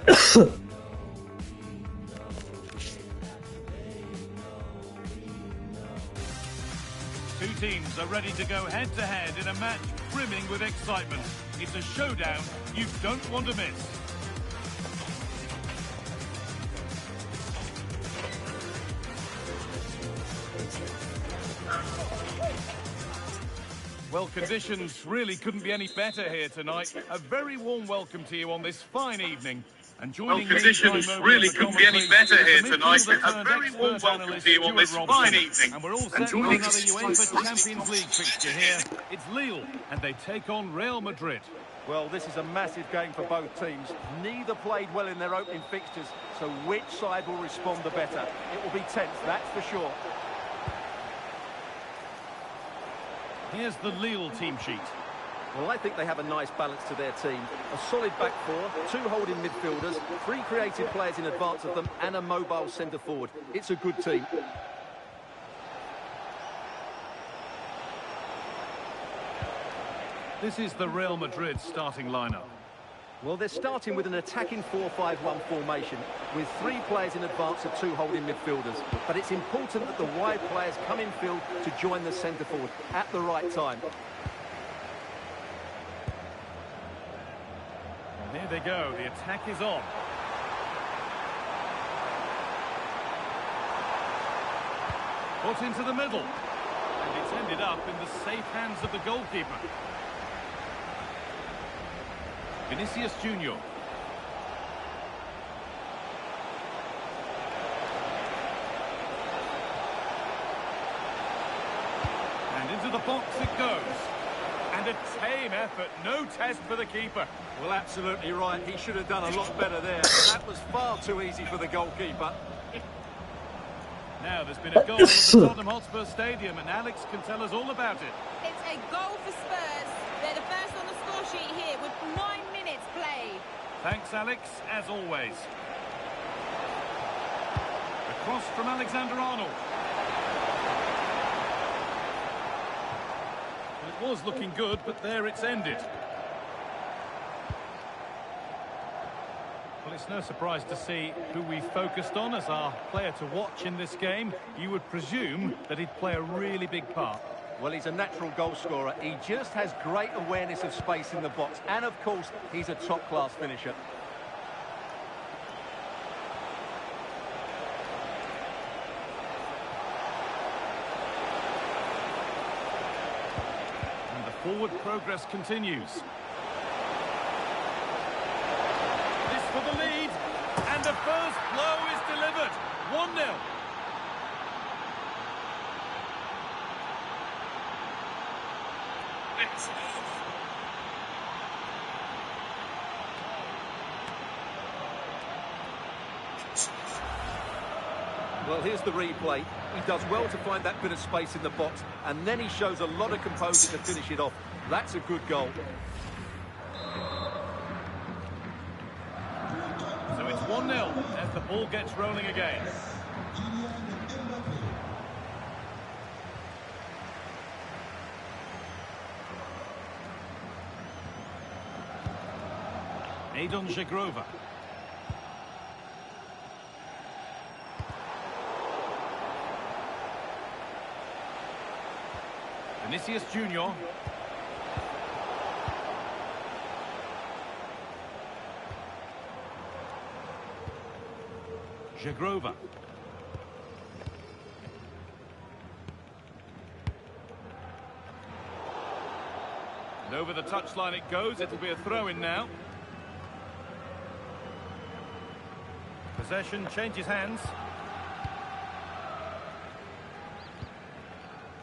Two teams are ready to go head-to-head in a match brimming with excitement. It's a showdown you don't want to miss. Well, conditions really couldn't be any better here tonight. A very warm welcome to you on this fine evening. And joining conditions really couldn't be any better here tonight. A very warm welcome to you on this fine evening. And we're all set for another UEFA Champions League fixture here. It's Lille, and they take on Real Madrid. Well, this is a massive game for both teams. Neither played well in their opening fixtures, so which side will respond the better? It will be tense, that's for sure. Here's the Lille team sheet. Well, I think they have a nice balance to their team. A solid back four, two holding midfielders, three creative players in advance of them, and a mobile centre-forward. It's a good team. This is the Real Madrid starting lineup. Well, they're starting with an attacking 4-5-1 formation, with three players in advance of two holding midfielders. But it's important that the wide players come in field to join the centre-forward at the right time. And here they go, the attack is on. Put into the middle. And it's ended up in the safe hands of the goalkeeper. Vinicius Junior. And into the box it goes. And a tame effort, no test for the keeper. Well, absolutely right. He should have done a lot better there. That was far too easy for the goalkeeper. Now, there's been a goal at the Tottenham Hotspur Stadium, and Alex can tell us all about it. It's a goal for Spurs. They're the first on the score sheet here with 9 minutes played. Thanks, Alex, as always. A cross from Alexander-Arnold. Well, it was looking good, but there it's ended. Well, it's no surprise to see who we focused on as our player to watch in this game. You would presume that he'd play a really big part. Well, he's a natural goal scorer. He just has great awareness of space in the box. And, of course, he's a top-class finisher. And the forward progress continues. This for the lead. And the first blow is delivered. 1-0. Well, here's the replay. He does well to find that bit of space in the box, and then he shows a lot of composure to finish it off. That's a good goal. So it's 1-0 as the ball gets rolling again. Adon Żegrova. Vinicius Junior. Żegrova. And over the touchline it goes. It'll be a throw-in now. Possession changes hands.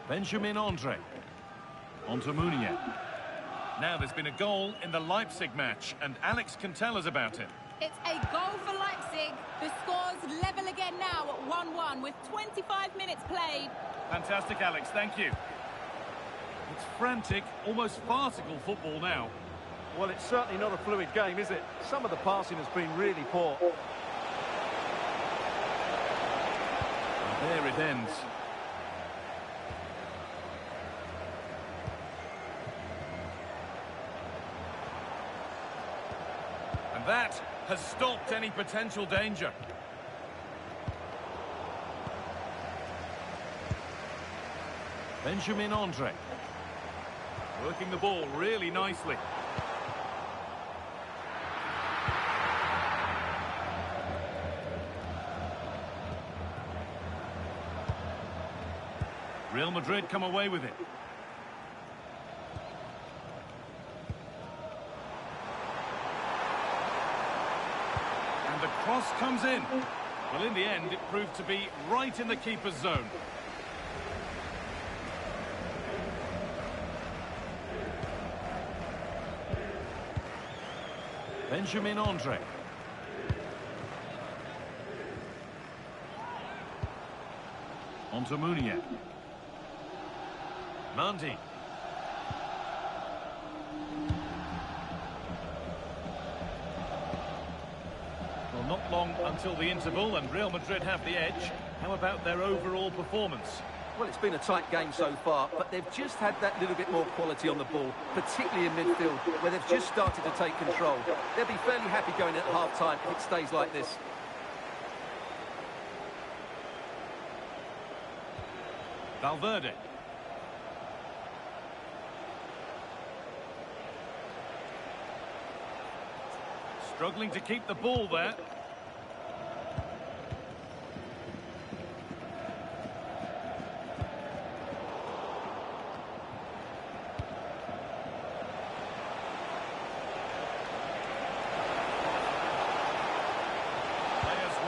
Benjamin Andre. Onto Munier. Now there's been a goal in the Leipzig match, and Alex can tell us about it. It's a goal for Leipzig. The score's level again now at 1-1 with 25 minutes played. Fantastic, Alex. Thank you. It's frantic, almost farcical football now. Well, it's certainly not a fluid game, is it? Some of the passing has been really poor. And there it ends. And that has stopped any potential danger. Benjamin Andre. Working the ball really nicely. Real Madrid come away with it. And the cross comes in. Well, in the end, it proved to be right in the keeper's zone. Benjamin Andre. On to Munier. Mandy. Well, not long until the interval, and Real Madrid have the edge. How about their overall performance? Well, it's been a tight game so far, but they've just had that little bit more quality on the ball, particularly in midfield, where they've just started to take control. They'll be fairly happy going at half-time if it stays like this. Valverde. Struggling to keep the ball there.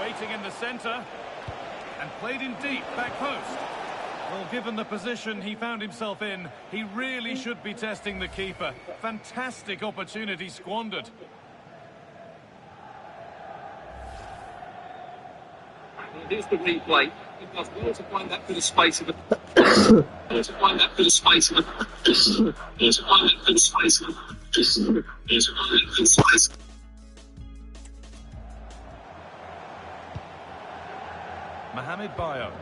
Waiting in the centre and played in deep, back post. Well, given the position he found himself in, he really should be testing the keeper. Fantastic opportunity squandered. Here's the replay. He does well to find that bit of space in the to find that bit of space in the to find that bit of space in the to find that bit of space. Mohamed Bayo.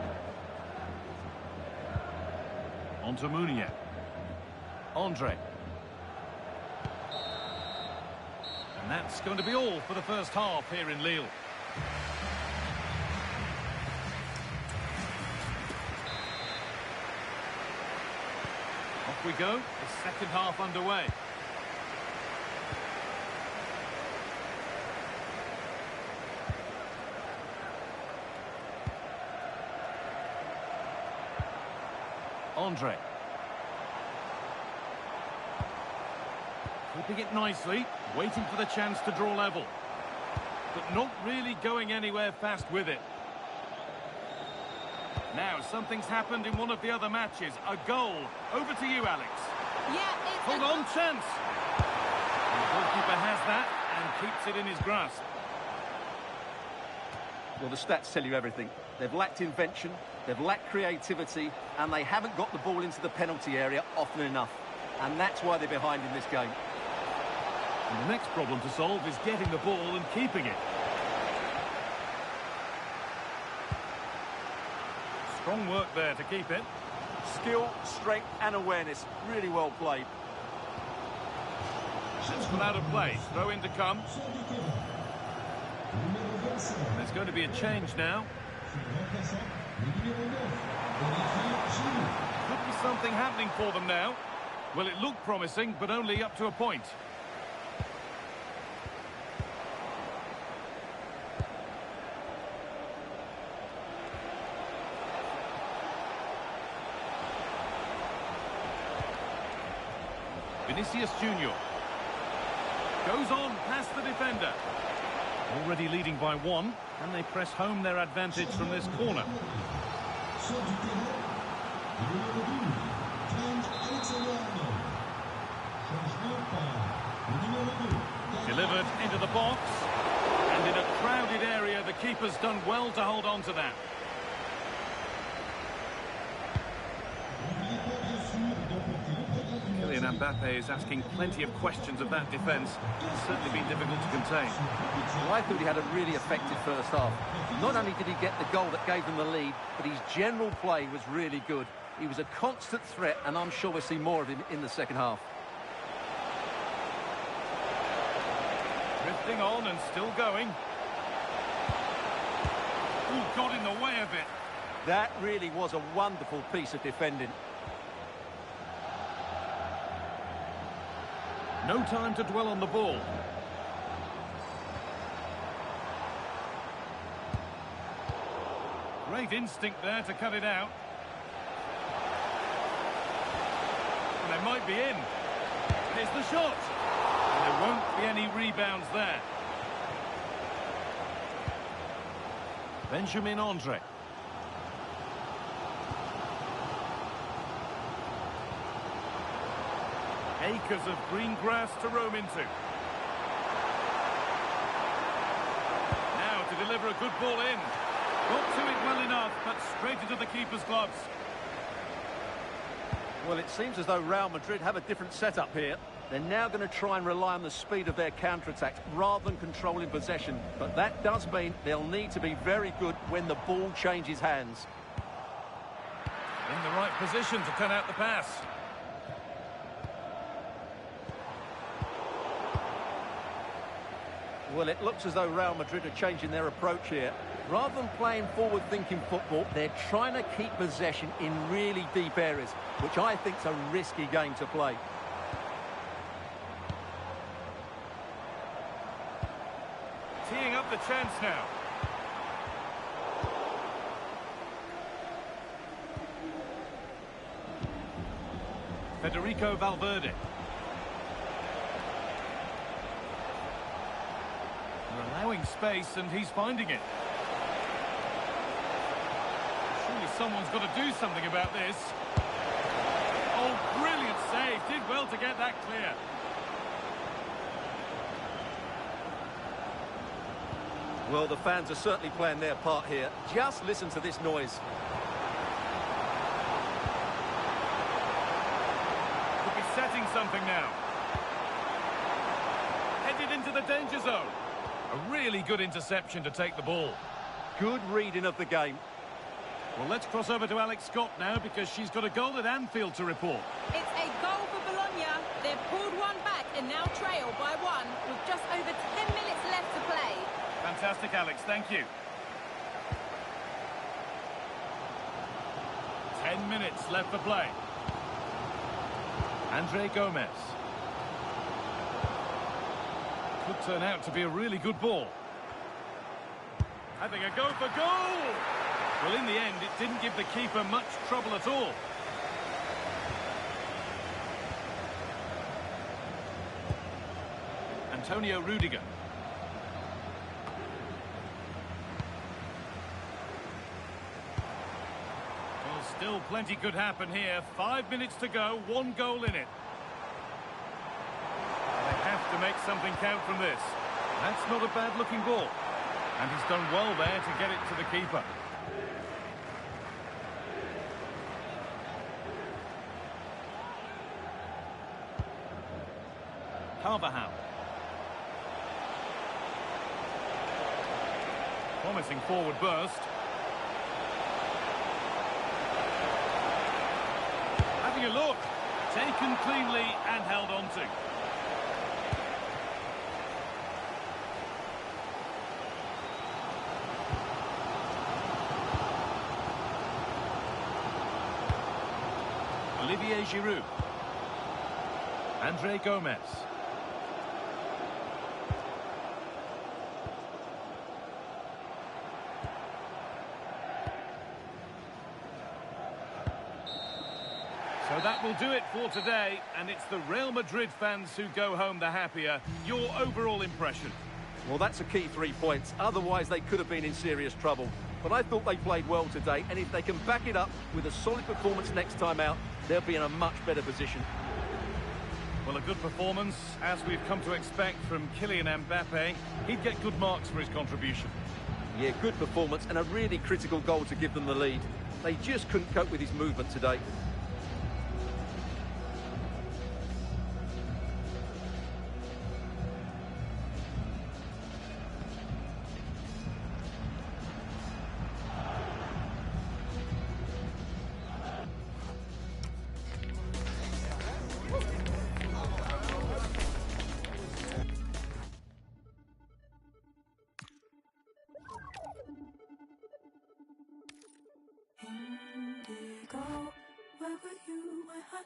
On to Munier. Andre. And that's going to be all for the first half here in Lille. Off we go, the second half underway. Andre. Keeping it nicely, waiting for the chance to draw level. But not really going anywhere fast with it. Now, something's happened in one of the other matches. A goal. Over to you, Alex. Yeah, it's Hold on, chance. And the goalkeeper has that and keeps it in his grasp. Well, the stats tell you everything. They've lacked invention, they've lacked creativity, and they haven't got the ball into the penalty area often enough. And that's why they're behind in this game. And the next problem to solve is getting the ball and keeping it. Strong work there to keep it. Skill, strength and awareness. Really well played. It's gone out of play. Throw in to come. There's going to be a change now. Could be something happening for them now. Well, it looked promising, but only up to a point. Vinicius Junior goes on past the defender. Already leading by one, and they press home their advantage from this corner. Delivered into the box, and in a crowded area, the keeper's done well to hold on to that. Kylian Mbappe is asking plenty of questions of that defence. It's certainly been difficult to contain. Well, I thought he had a really effective first half. Not only did he get the goal that gave them the lead, but his general play was really good. He was a constant threat, and I'm sure we'll see more of him in the second half. Drifting on and still going. Ooh, got in the way of it. That really was a wonderful piece of defending. No time to dwell on the ball. Great instinct there to cut it out. And they might be in. Here's the shot. And there won't be any rebounds there. Benjamin Andre. Acres of green grass to roam into. Now to deliver a good ball in. Got to it well enough, but straight into the keeper's gloves. Well, it seems as though Real Madrid have a different setup here. They're now going to try and rely on the speed of their counter-attacks rather than controlling possession. But that does mean they'll need to be very good when the ball changes hands. In the right position to turn out the pass. Well, it looks as though Real Madrid are changing their approach here. Rather than playing forward-thinking football, they're trying to keep possession in really deep areas, which I think is a risky game to play. Teeing up the chance now. Federico Valverde. They're allowing space and he's finding it. Surely someone's got to do something about this. Oh, brilliant save. Did well to get that clear. Well, the fans are certainly playing their part here. Just listen to this noise. Could be setting something now. Headed into the danger zone. A really good interception to take the ball. Good reading of the game. Well, let's cross over to Alex Scott now because she's got a goal at Anfield to report. It's a goal for Bologna. They've pulled one back and now trail by one with just over 10 minutes left to play. Fantastic, Alex. Thank you. 10 minutes left for play. Andre Gomez. Could turn out to be a really good ball. Having a go for goal! Well, in the end, it didn't give the keeper much trouble at all. Antonio Rudiger. Well, still plenty could happen here. 5 minutes to go, 1 goal in it. They have to make something count from this. That's not a bad-looking ball. And he's done well there to get it to the keeper. Carvajal. Promising forward burst. Having a look. Taken cleanly and held on to. Olivier Giroud. Andre Gomez. So that will do it for today, and it's the Real Madrid fans who go home the happier. Your overall impression? Well, that's a key 3 points. Otherwise, they could have been in serious trouble. But I thought they played well today, and if they can back it up with a solid performance next time out, they'll be in a much better position. Well, a good performance, as we've come to expect from Kylian Mbappe. He'd get good marks for his contribution. Yeah, good performance and a really critical goal to give them the lead. They just couldn't cope with his movement today.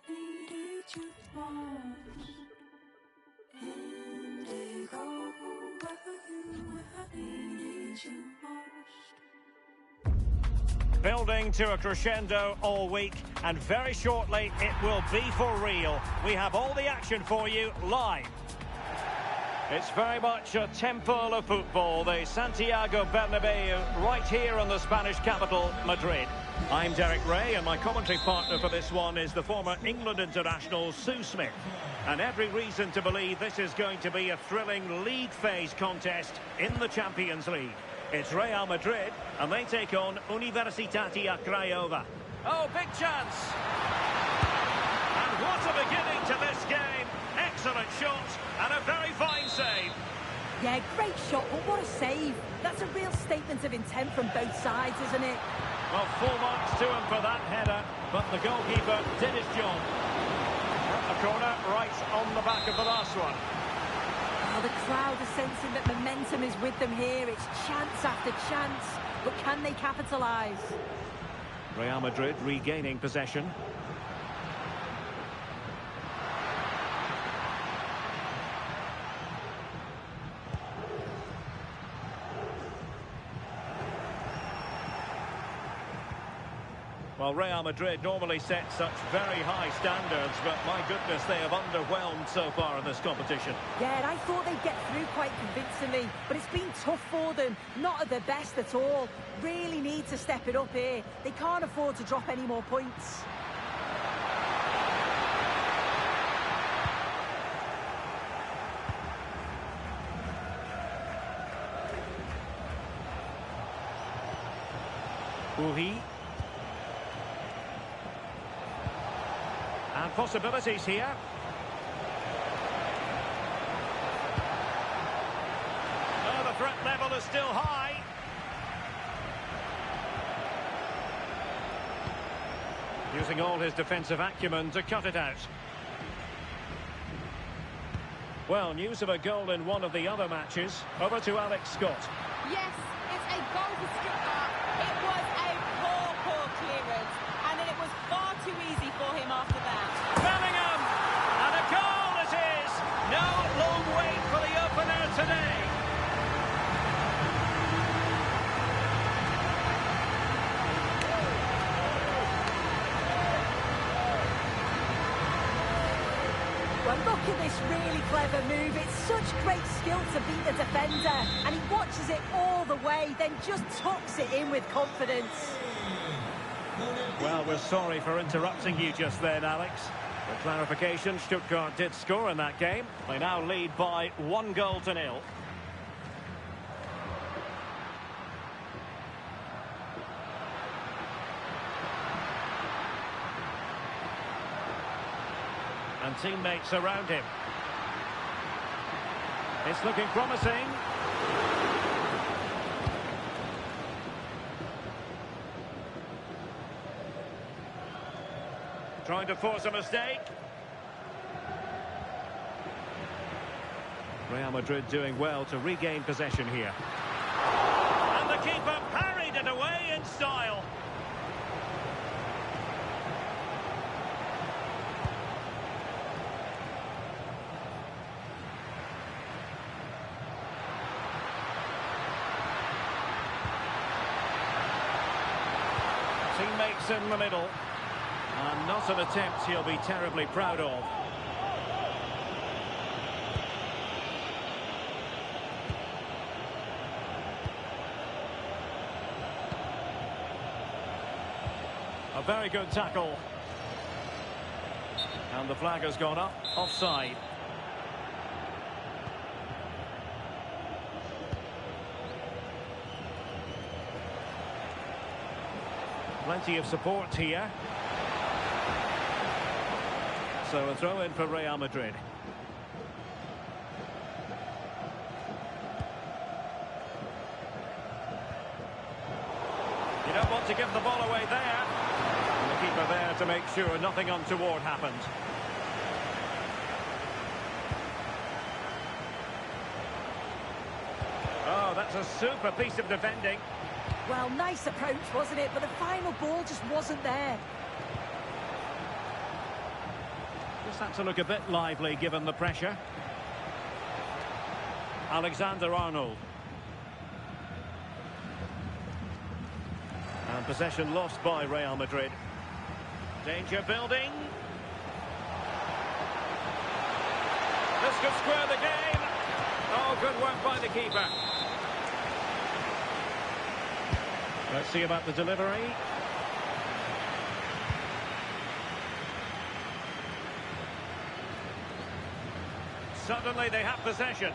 needed you most. Indigo, where were you when I needed you most? Building to a crescendo all week, and very shortly it will be for real. We have all the action for you live. It's very much a temple of football, the Santiago Bernabeu, right here in the Spanish capital, Madrid. I'm Derek Ray, and my commentary partner for this one is the former England international Sue Smith. And every reason to believe this is going to be a thrilling league phase contest in the Champions League. It's Real Madrid, and they take on Universitatea Craiova. Oh, big chance! And what a beginning to this game. Excellent shot, and a very fine save. Yeah, great shot, but what a save. That's a real statement of intent from both sides, isn't it? Well, full marks to him for that header, but the goalkeeper did his job. A corner right on the back of the last one. Oh, the crowd are sensing that momentum is with them here. It's chance after chance, but can they capitalise? Real Madrid regaining possession. Well, Real Madrid normally set such very high standards, but my goodness, they have underwhelmed so far in this competition. Yeah, and I thought they'd get through quite convincingly, but it's been tough for them. Not at their best at all. Really need to step it up here. They can't afford to drop any more points. Uhi. And possibilities here. Oh, the threat level is still high. Using all his defensive acumen to cut it out. Well, news of a goal in one of the other matches. Over to Alex Scott. Yes, it's a goal for Stuttgart. It was a poor clearance, and then it was far too easy for him after that. Bellingham! And a goal it is! No long wait for the opener today. Well, look at this really clever move. It's such great skill to beat the defender. And he watches it all the way, then just tucks it in with confidence. Well, we're sorry for interrupting you just then, Alex. For clarification, Stuttgart did score in that game. They now lead by 1-0. And teammates around him. It's looking promising. Trying to force a mistake. Real Madrid doing well to regain possession here. And the keeper parried it away in style. Teammates in the middle. And not an attempt he'll be terribly proud of. A very good tackle. And the flag has gone up, offside. Plenty of support here. So a throw in for Real Madrid. You don't want to give the ball away there. And the keeper there to make sure nothing untoward happened. Oh, that's a super piece of defending. Well, nice approach, wasn't it? But the final ball just wasn't there. Just had to look a bit lively given the pressure. Alexander-Arnold. And possession lost by Real Madrid. Danger building. This could square the game. Oh, good work by the keeper. Let's see about the delivery. Suddenly they have possession.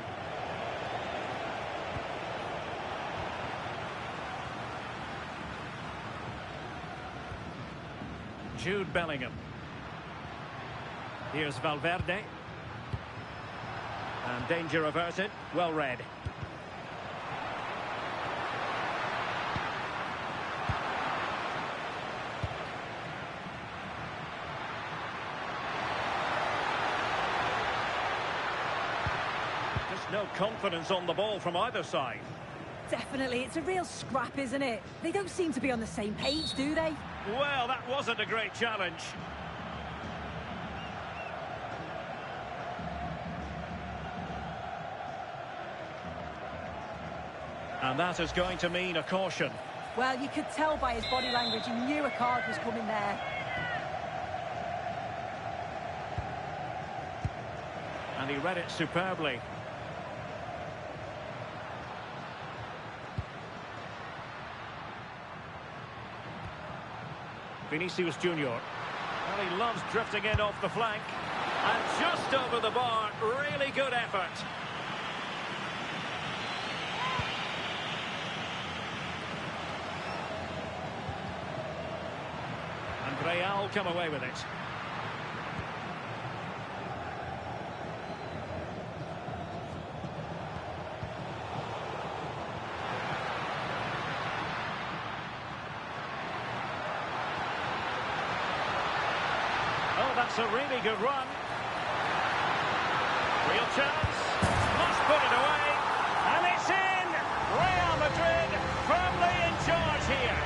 Jude Bellingham. Here's Valverde. And danger averted. Well read. Just no confidence on the ball from either side. Definitely, it's a real scrap, isn't it? They don't seem to be on the same page, do they? Well, that wasn't a great challenge. And that is going to mean a caution. Well, you could tell by his body language he knew a card was coming there. And he read it superbly. Vinicius Junior. Well, he loves drifting in off the flank. And just over the bar, really good effort. And Real come away with it. Oh, that's a really good run. Real chance. Must put it away. And it's in. Real Madrid firmly in charge here.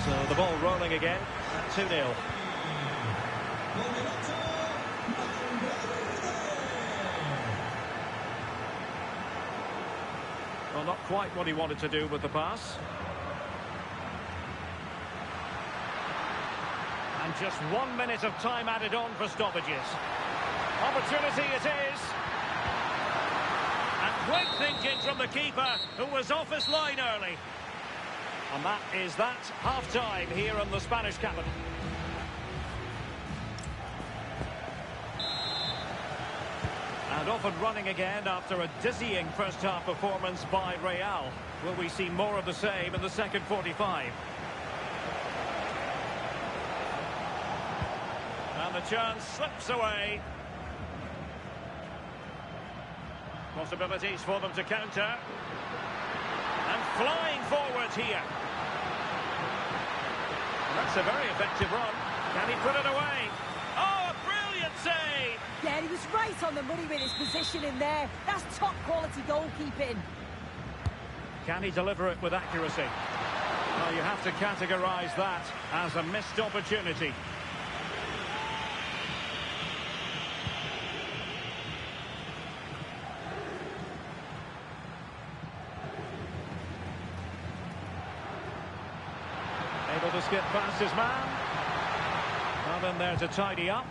So the ball rolling again at 2-0. Well, not quite what he wanted to do with the pass. And just 1 minute of time added on for stoppages. Opportunity it is. And quick thinking from the keeper, who was off his line early. And that is that, half-time here in the Spanish capital. And off and running again after a dizzying first-half performance by Real. Will we see more of the same in the second 45? And the chance slips away. Possibilities for them to counter. And flying forward here. That's a very effective run. Can he put it away? Oh, a brilliant save! Yeah, he was right on the money with his position in there. That's top-quality goalkeeping. Can he deliver it with accuracy? Well, you have to categorise that as a missed opportunity. Able to skip past his man. Well, in there to tidy up.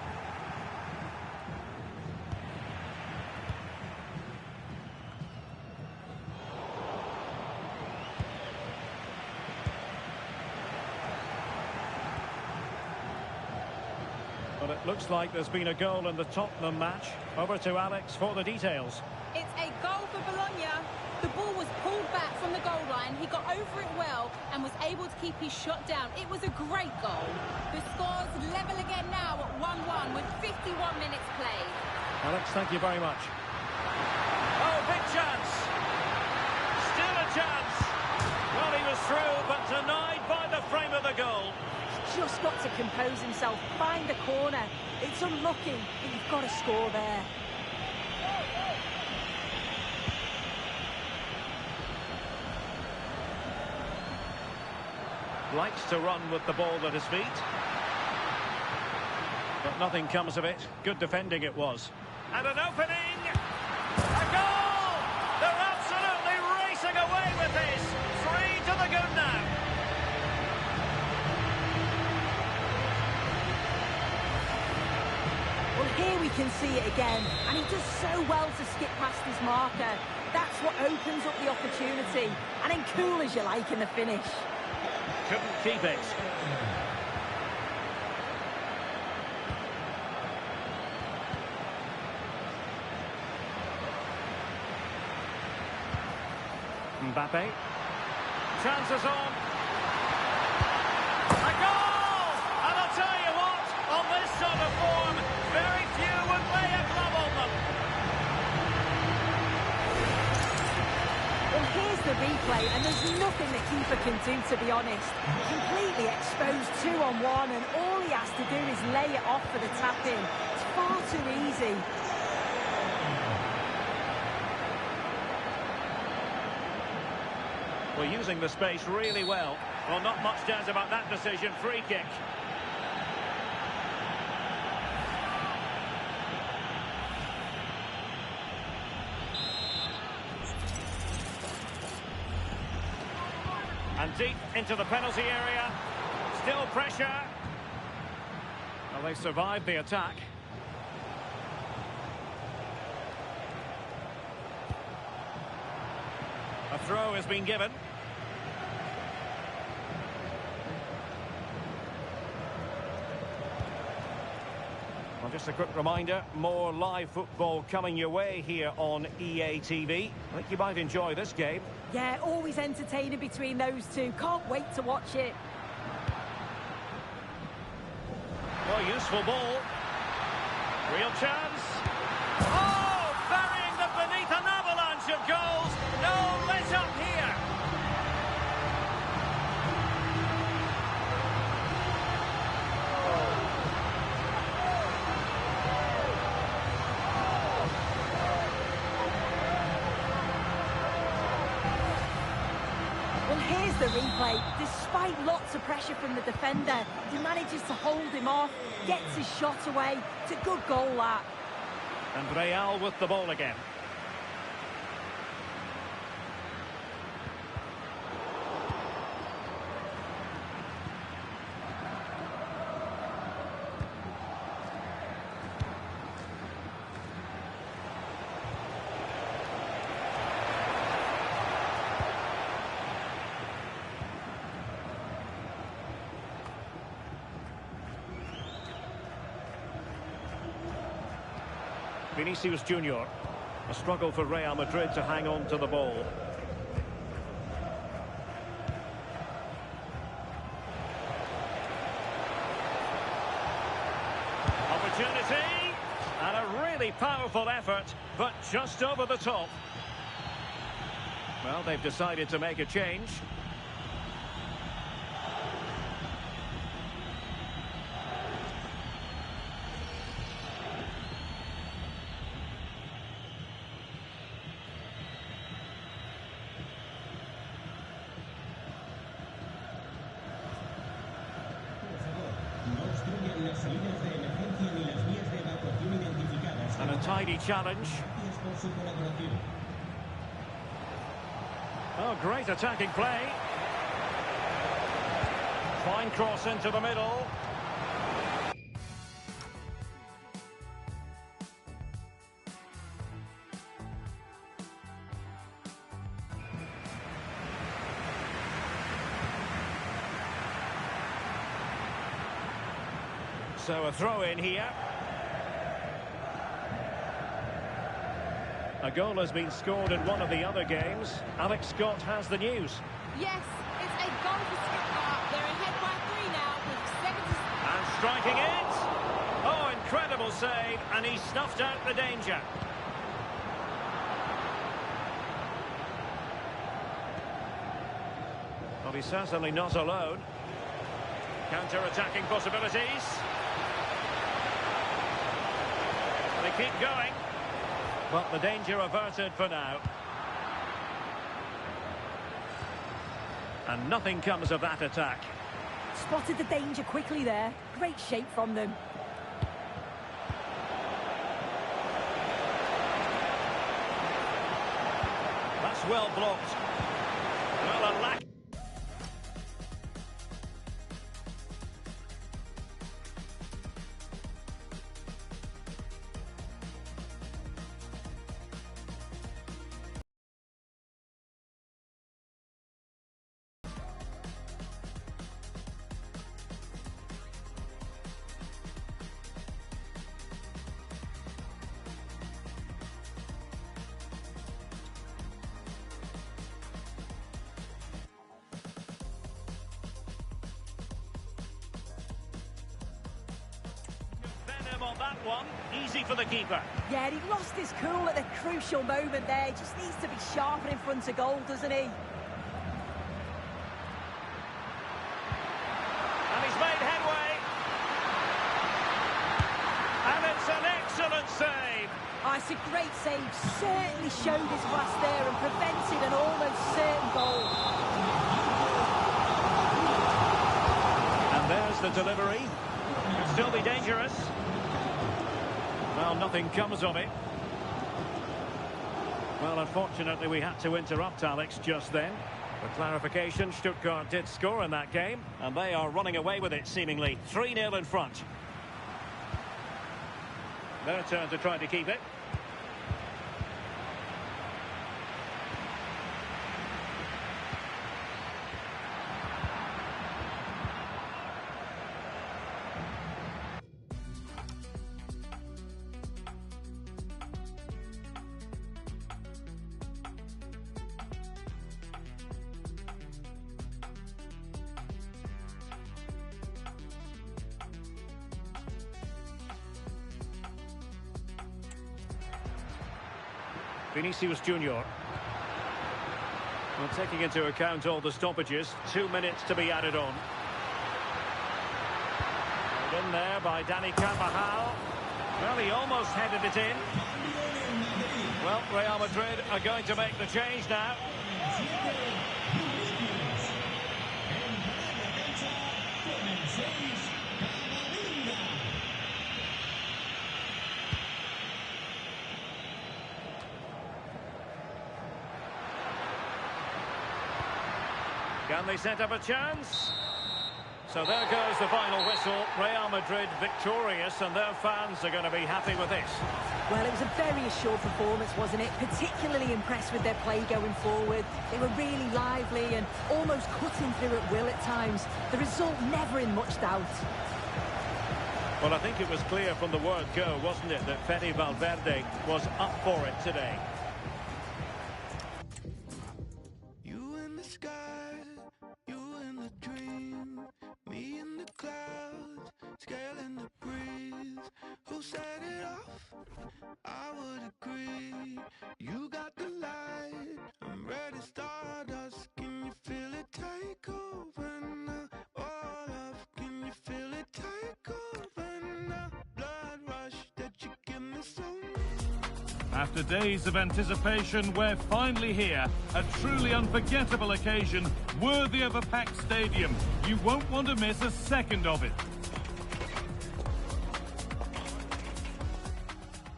But it looks like there's been a goal in the Tottenham match. Over to Alex for the details. It's a goal for Bologna. The ball was pulled back from the goal line. He got over it well and was able to keep his shot down. It was a great goal. The score's level again now at 1-1 with 51 minutes played. Alex, thank you very much. Oh, big chance. Still a chance. through, but denied by the frame of the goal. He's just got to compose himself, find the corner. It's unlucky, but you've got to score there. Likes to run with the ball at his feet. But nothing comes of it. Good defending it was. And an opening! A goal! They're absolutely racing away with this. 3 to the good now. Well, here we can see it again, and he does so well to skip past his marker. That's what opens up the opportunity, and then cool as you like in the finish. Couldn't keep it. Mbappe. Chances on. A goal! And I'll tell you what, on this sort of form, very few would lay a glove on them. Well, here's the replay, and there's nothing the keeper can do, to be honest. Completely exposed 2-on-1, and all he has to do is lay it off for the tap-in. It's far too easy. We're using the space really well. Well, not much doubt about that decision. Free kick. And deep into the penalty area. Still pressure. Well, they survived the attack. A throw has been given. Well, just a quick reminder, more live football coming your way here on EA TV. I think you might enjoy this game. Yeah, always entertaining between those two. Can't wait to watch it. Well, useful ball. Real chance. Oh, burying them beneath an avalanche of goals. No let up here. Well, here's the replay. Despite lots of pressure from the defender, he manages to hold him off, gets his shot away. It's a good goal, that. And Real with the ball again. Vinicius Junior. A struggle for Real Madrid to hang on to the ball. Opportunity! And a really powerful effort, but just over the top. Well, they've decided to make a change. And a tidy challenge. Oh, great attacking play. Fine cross into the middle. So a throw in here. A goal has been scored in one of the other games. Alex Scott has the news. Yes, it's a goal for Stuttgart. They're ahead by 3 now with 7 to... And striking it. Oh, incredible save. And he snuffed out the danger. Well, he's certainly not alone. Counter-attacking possibilities. They keep going. But the danger averted for now. And nothing comes of that attack. Spotted the danger quickly there. Great shape from them. That's well blocked. Well, a lack. On that one, easy for the keeper. Yeah, he lost his cool at the crucial moment there. Just needs to be sharper in front of goal, doesn't he? And he's made headway. And it's an excellent save. Oh, it's a great save. Certainly showed his class there and prevented an almost certain goal. And there's the delivery. Could still be dangerous. Well, nothing comes of it. Well, unfortunately, we had to interrupt Alex just then. For clarification, Stuttgart did score in that game, and they are running away with it, seemingly. 3-0 in front. Their turn to try to keep it. Vinicius Junior. Well, taking into account all the stoppages, 2 minutes to be added on. Held in there by Dani Carvajal. Well, he almost headed it in. Well, Real Madrid are going to make the change now. Can they set up a chance? So there goes the final whistle. Real Madrid victorious, and their fans are going to be happy with this. Well, it was a very assured performance, wasn't it? Particularly impressed with their play going forward. They were really lively and almost cutting through at will at times. The result never in much doubt. Well, I think it was clear from the word go, wasn't it, that Fede Valverde was up for it today. Scaling the breeze. Who set it off? I would agree. You got the light. I'm ready to start us. Can you feel it take over now? All of, can you feel it take over now? Blood rush that you give me so. After days of anticipation, we're finally here. A truly unforgettable occasion, worthy of a packed stadium. You won't want to miss a second of it.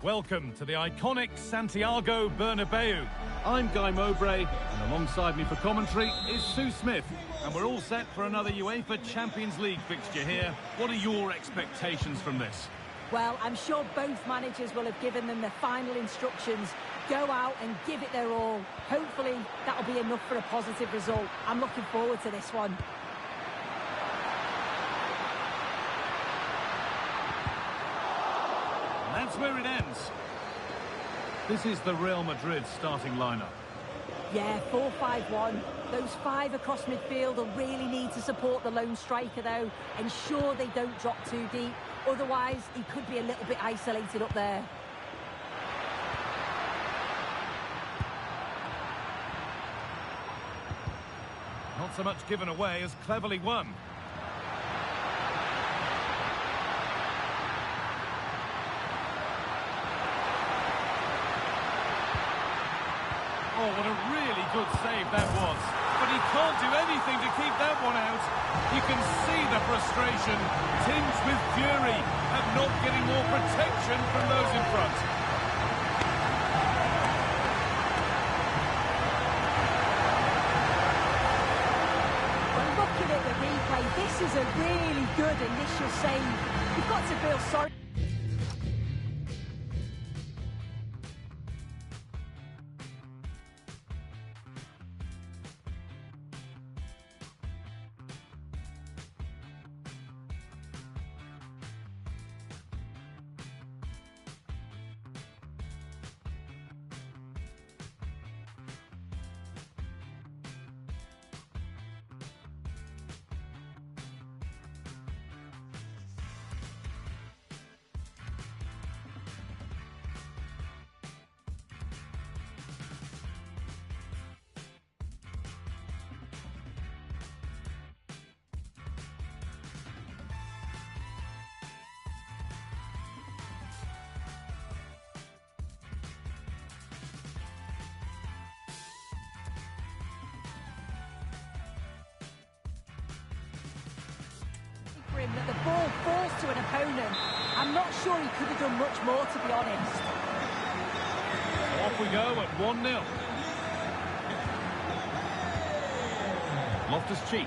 Welcome to the iconic Santiago Bernabeu. I'm Guy Mowbray, and alongside me for commentary is Sue Smith. And we're all set for another UEFA Champions League fixture here. What are your expectations from this? Well, I'm sure both managers will have given them their final instructions. Go out and give it their all. Hopefully, that'll be enough for a positive result. I'm looking forward to this one. That's where it ends. This is the Real Madrid starting lineup. Yeah, 4-5-1. Those 5 across midfield will really need to support the lone striker, though. Ensure they don't drop too deep. Otherwise, he could be a little bit isolated up there. Not Not so much given away as cleverly won. Oh, what a really good save that was. But he can't do anything to keep that one out. You can see the frustration, tinged with fury, at not getting more protection from those in front. Well, looking at the replay, this is a really good initial save. You've got to feel sorry. That the ball falls to an opponent. I'm not sure he could have done much more, to be honest. Off we go at 1-0. Loftus-Cheek.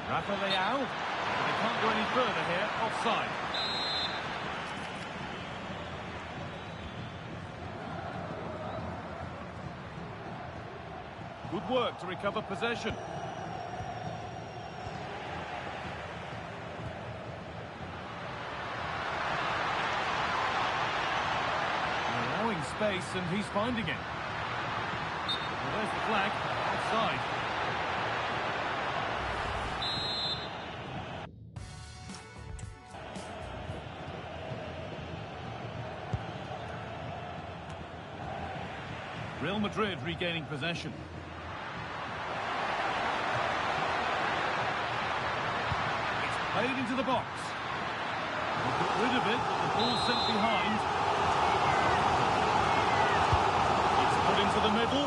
Rafa Leao. They can't go any further here. Offside. Good work to recover possession. Allowing space, and he's finding it. Well, there's the flag. Offside. Real Madrid regaining possession. Played into the box. We'll get rid of it, but the ball's sent behind. It's put into the middle.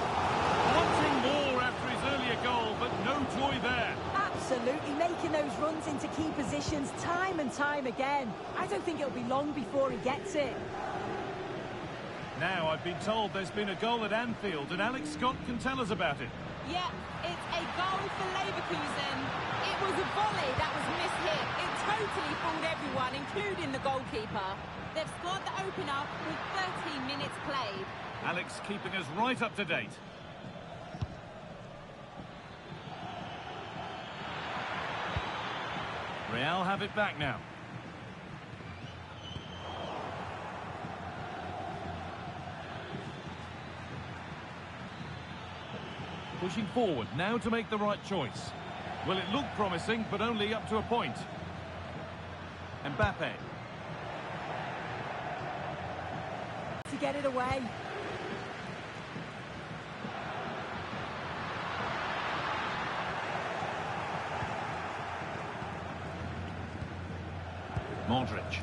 Wanting more after his earlier goal, but no joy there. Absolutely, making those runs into key positions time and time again. I don't think it'll be long before he gets it. Now, I've been told there's been a goal at Anfield, and Alex Scott can tell us about it. Yeah, it's a goal for Leverkusen. It was a volley that was mishit. It totally fooled everyone, including the goalkeeper. They've scored the opener with 13 minutes played. Alex keeping us right up to date. Real have it back now. Pushing forward, now to make the right choice. Well, it looked promising, but only up to a point. Mbappe. To get it away. Modric.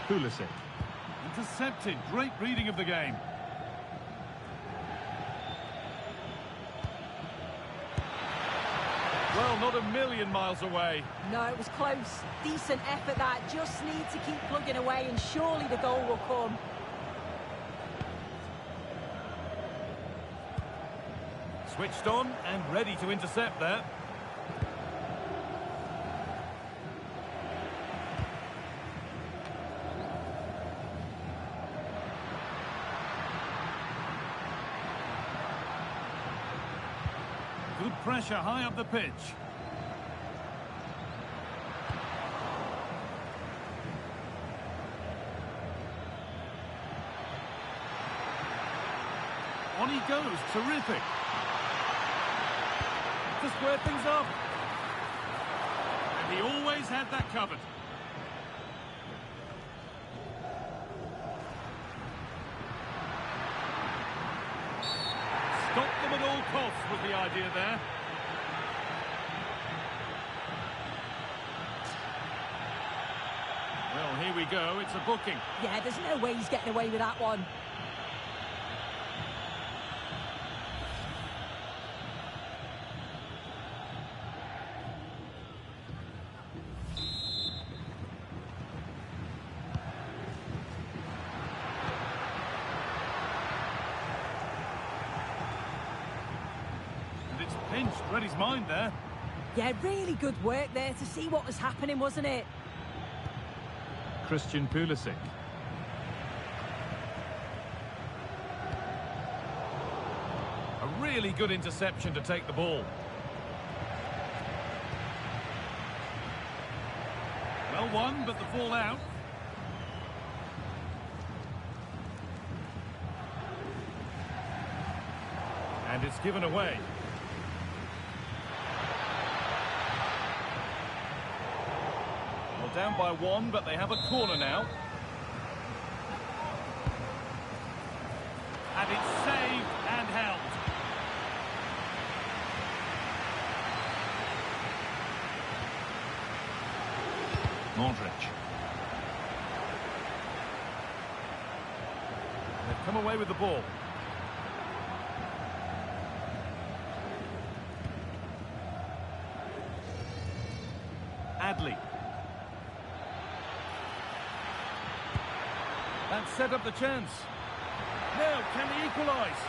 Pulisic. Intercepted. Great reading of the game. Well, not a million miles away. No, it was close. Decent effort that. Just need to keep plugging away and surely the goal will come. Switched on and ready to intercept there. Good pressure high up the pitch. On he goes, terrific. To square things up. And And he always had that covered. Stop them at all costs was the idea there. Well, here we go. It's a booking. Yeah, there's no way he's getting away with that one. And it's pinched. Read his mind there. Yeah, really good work there to see what was happening, wasn't it? Christian Pulisic. A really good interception to take the ball. Well won, but the ball out. And it's given away. Well, down by one, but they have a corner now. And it's saved and held. Modric. They've come away with the ball. Adley. That set up the chance. Now, can he equalise?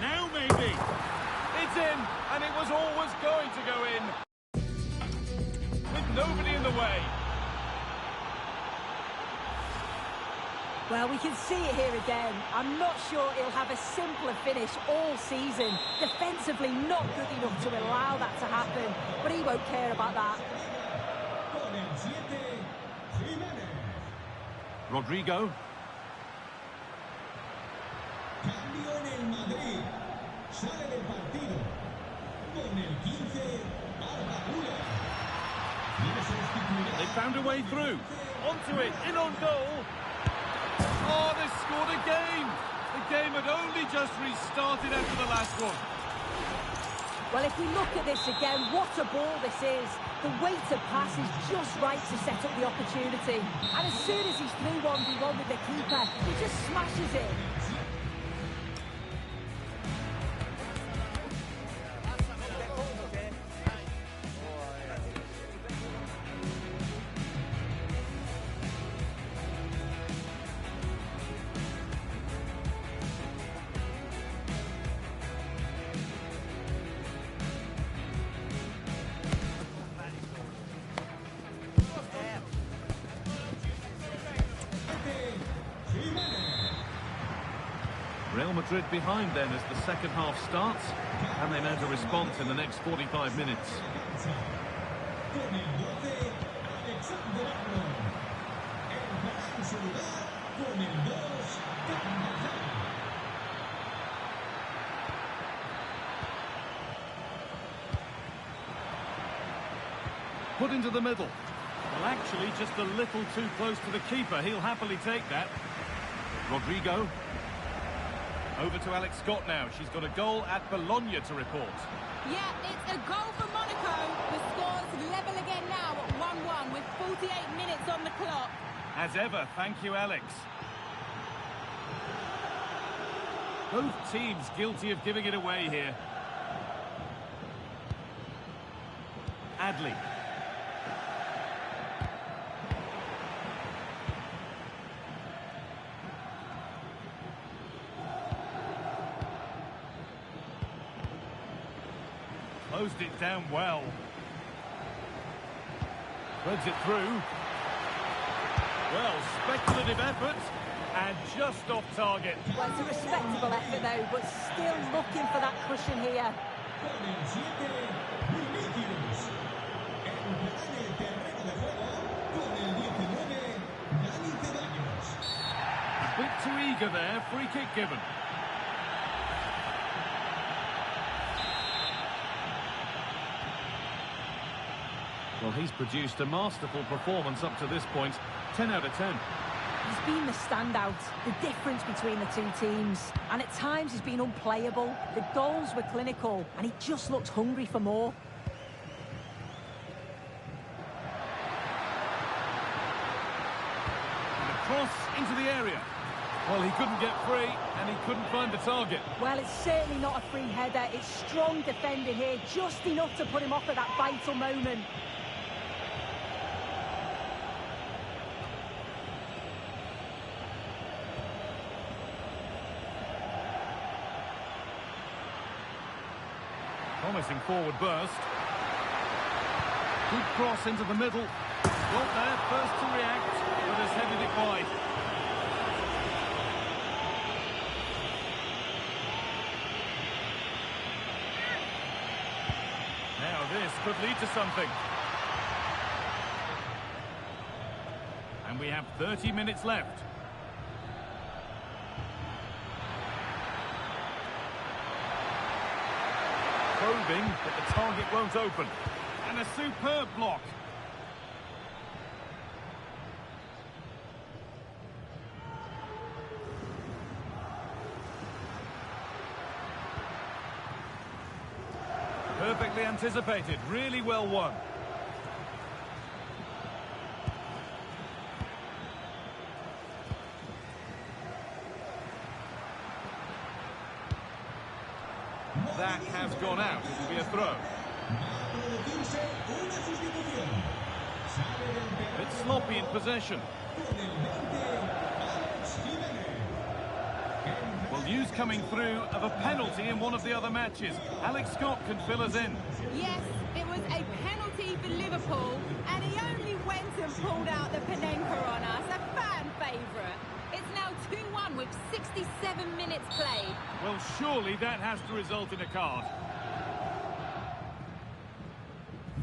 Now maybe. It's in, and it was always going to go in. With nobody in the way. Well, we can see it here again. I'm not sure he'll have a simpler finish all season. Defensively, not good enough to allow that to happen, but he won't care about that. Rodrigo. They found a way through. Onto it, in on goal. Oh, they scored again. The game had only just restarted after the last one. Well, if we look at this again, what a ball this is. The weighted pass is just right to set up the opportunity. And as soon as he's through 1v1 with the keeper, he just smashes it. Real Madrid behind then as the second half starts, and they mount a response in the next 45 minutes. Put into the middle. Well, actually, just a little too close to the keeper. He'll happily take that. Rodrigo. Over to Alex Scott now. She's got a goal at Bologna to report. Yeah, it's a goal for Monaco. The score's level again now at 1-1 with 48 minutes on the clock. As ever, thank you, Alex. Both teams guilty of giving it away here. Adley. Closed it down well. Threads it through. Well, speculative effort. And just off target. Well, it's a respectable effort, though, but still looking for that cushion here. A bit too eager there. Free kick given. Well, he's produced a masterful performance up to this point. 10 out of 10. He's been the standout, the difference between the two teams. And at times he's been unplayable. The goals were clinical, and he just looks hungry for more. And a cross into the area. Well, he couldn't get free, and he couldn't find the target. Well, it's certainly not a free header. It's strong defending here, just enough to put him off at that vital moment. Promising forward burst. Good cross into the middle. Got there, first to react, but has headed it wide. Now this could lead to something. And we have 30 minutes left. Probing, but the target won't open. And a superb block. Perfectly anticipated, really well won. That has gone out. It will be a throw. Bit sloppy in possession. Well, news coming through of a penalty in one of the other matches. Alex Scott can fill us in. Yes, it was a penalty for Liverpool, and he only went and pulled out the Panenka on us, a fan favourite. It's now 2-1 with 67 minutes played. Well, surely that has to result in a card.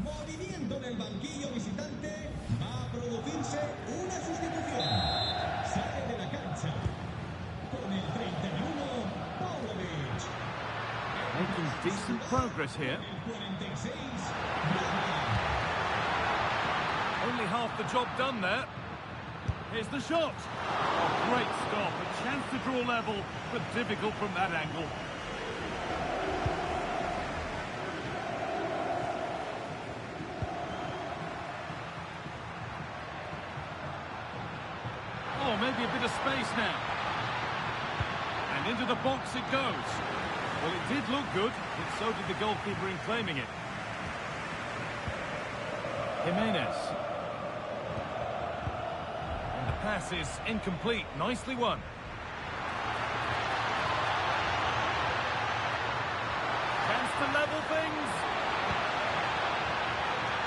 Movimiento en el banquillo visitante, va a producirse una sustitución. Sale de la cancha con el 31, Pavlovic. Making decent progress here. Only half the job done there. Here's the shot. Oh, great stop. A chance to draw level, but difficult from that angle. Oh, maybe a bit of space now. And into the box it goes. Well, it did look good, but so did the goalkeeper in claiming it. Jimenez. And the pass is incomplete. Nicely won. Chance to level things.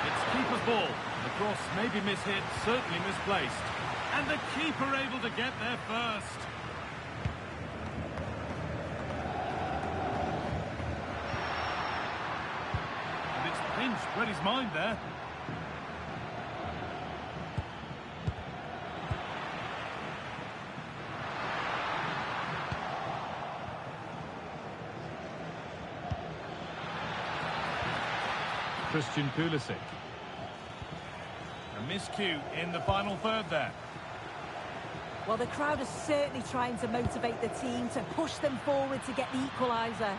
It's keeper's ball. The cross may be mishit, certainly misplaced. And the keeper able to get there first. And it's pinched, read his mind there. Christian Pulisic. A miscue in the final third there. Well, the crowd is certainly trying to motivate the team to push them forward to get the equaliser.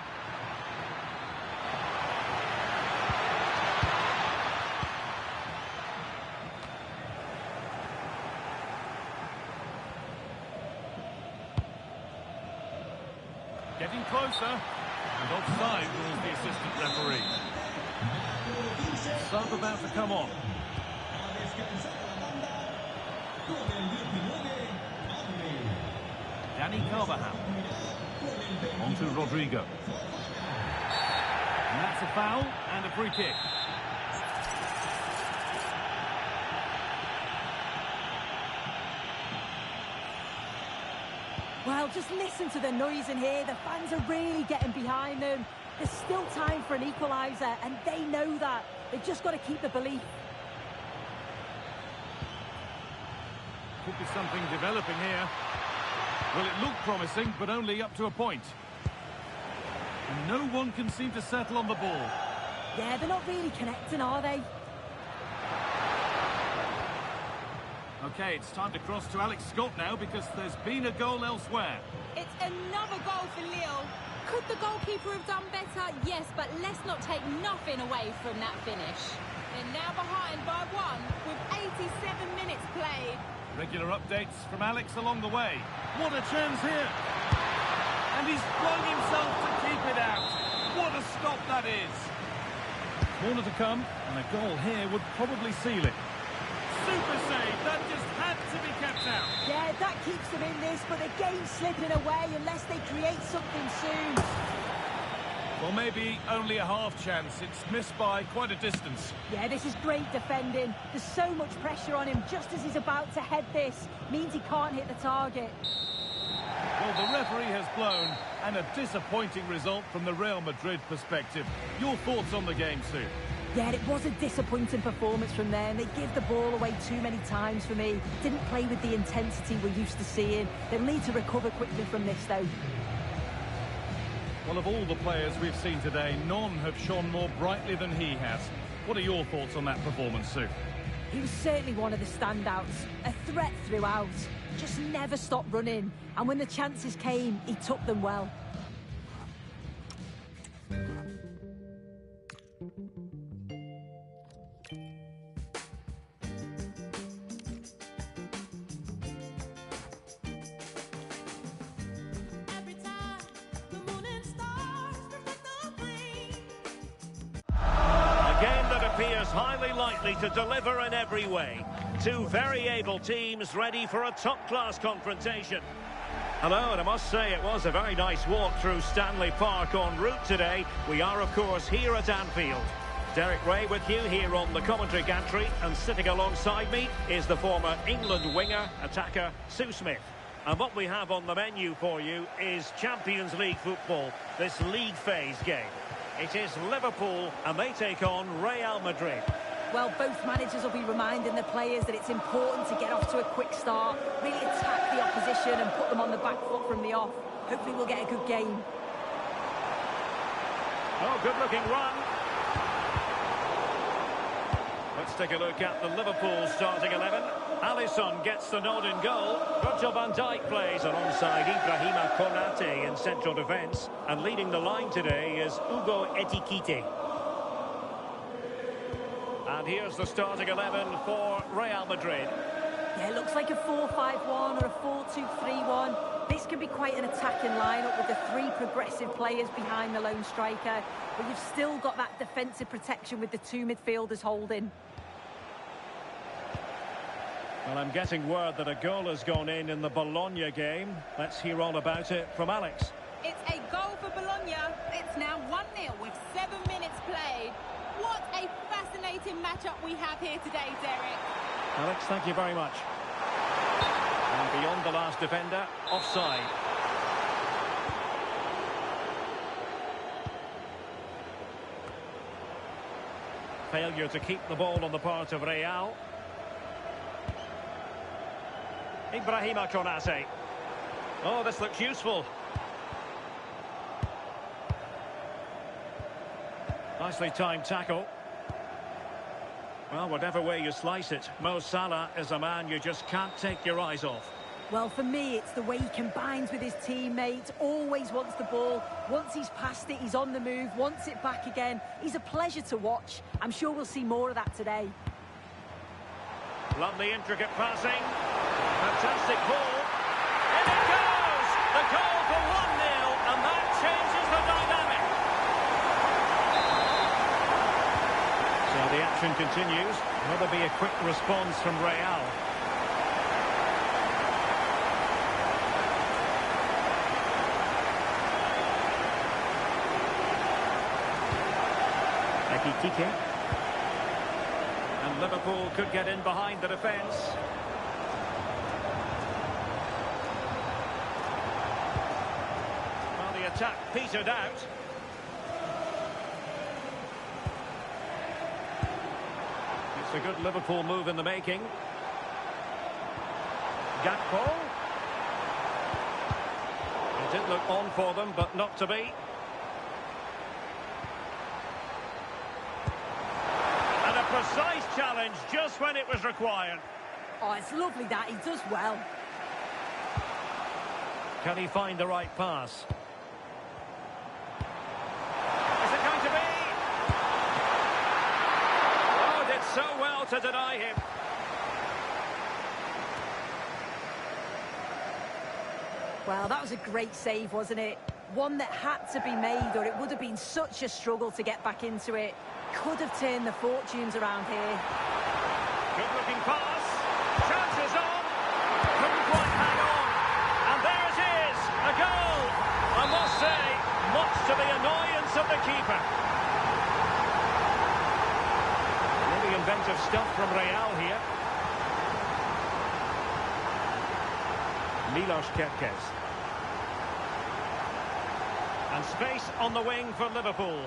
Getting closer. And offside rules the assistant referee. Sub about to come on. Danny Carvajal. On to Rodrigo. And that's a foul and a free kick. Well, just listen to the noise in here. The fans are really getting behind them. There's still time for an equaliser, and they know that. They've just got to keep the belief. Could be something developing here. Well, it looked promising, but only up to a point. And no one can seem to settle on the ball. Yeah, they're not really connecting, are they? Okay, it's time to cross to Alex Scott now because there's been a goal elsewhere. It's another goal for Lille. Could the goalkeeper have done better? Yes, but let's not take nothing away from that finish. They're now behind by 1 with 87 minutes played. Regular updates from Alex along the way. What a chance here. And he's flung himself to keep it out. What a stop that is. Corner to come, and a goal here would probably seal it. Super save, that just had to be kept out. Yeah, that keeps them in this, but the game's slipping away unless they create something soon. Well, maybe only a half chance. It's missed by quite a distance. Yeah, this is great defending. There's so much pressure on him just as he's about to head this. Means he can't hit the target. Well, the referee has blown, and a disappointing result from the Real Madrid perspective. Your thoughts on the game, Sue? Yeah, it was a disappointing performance from them. They give the ball away too many times for me. Didn't play with the intensity we're used to seeing. They'll need to recover quickly from this, though. Well, of all the players we've seen today, none have shone more brightly than he has. What are your thoughts on that performance, Sue? He was certainly one of the standouts. A threat throughout. Just never stopped running. And when the chances came, he took them well. Appears highly likely to deliver in every way. Two very able teams ready for a top-class confrontation. Hello, and I must say it was a very nice walk through Stanley Park en route today. We are, of course, here at Anfield. Derek Ray with you here on the commentary gantry, and sitting alongside me is the former England winger, attacker, Sue Smith. And what we have on the menu for you is Champions League football, this league phase game. It is Liverpool, and they take on Real Madrid. Well, both managers will be reminding the players that it's important to get off to a quick start, really attack the opposition and put them on the back foot from the off. Hopefully we'll get a good game. Oh, good-looking run. Let's take a look at the Liverpool starting 11. Alisson gets the nod in goal. Virgil van Dijk plays alongside Ibrahima Konate in central defence. And leading the line today is Hugo Ekitike. And here's the starting 11 for Real Madrid. Yeah, it looks like a 4-5-1 or a 4-2-3-1. This can be quite an attacking lineup with the three progressive players behind the lone striker. But you've still got that defensive protection with the two midfielders holding. Well, I'm getting word that a goal has gone in the Bologna game. Let's hear all about it from Alex. It's a goal for Bologna. It's now 1-0 with 7 minutes played. What a fascinating matchup we have here today, Derek. Alex, thank you very much. And beyond the last defender, offside. Failure to keep the ball on the part of Real. Ibrahima Konate. Oh, this looks useful. Nicely timed tackle. Well, whatever way you slice it, Mo Salah is a man you just can't take your eyes off. Well, for me, it's the way he combines with his teammates, always wants the ball. Once he's passed it, he's on the move, wants it back again. He's a pleasure to watch. I'm sure we'll see more of that today. Lovely, intricate passing. Fantastic ball. In it goes! The goal for 1-0, and that changes the dynamic. So the action continues. Will there be a quick response from Real? Ekitike. And Liverpool could get in behind the defence. Well, the attack petered out. It's a good Liverpool move in the making. Gakpo. It did look on for them, but not to be. And a precise challenge just when it was required. Oh, it's lovely that. He does well. Can he find the right pass? Is it going to be? Oh, did so well to deny him. Well, that was a great save, wasn't it? One that had to be made, or it would have been such a struggle to get back into it. Could have turned the fortunes around here. Good-looking pass. Chances on. Couldn't quite hang on. And there it is. A goal. I must say, much to the annoyance of the keeper. Really inventive stuff from Real here. Milos Kerkez. And space on the wing for Liverpool.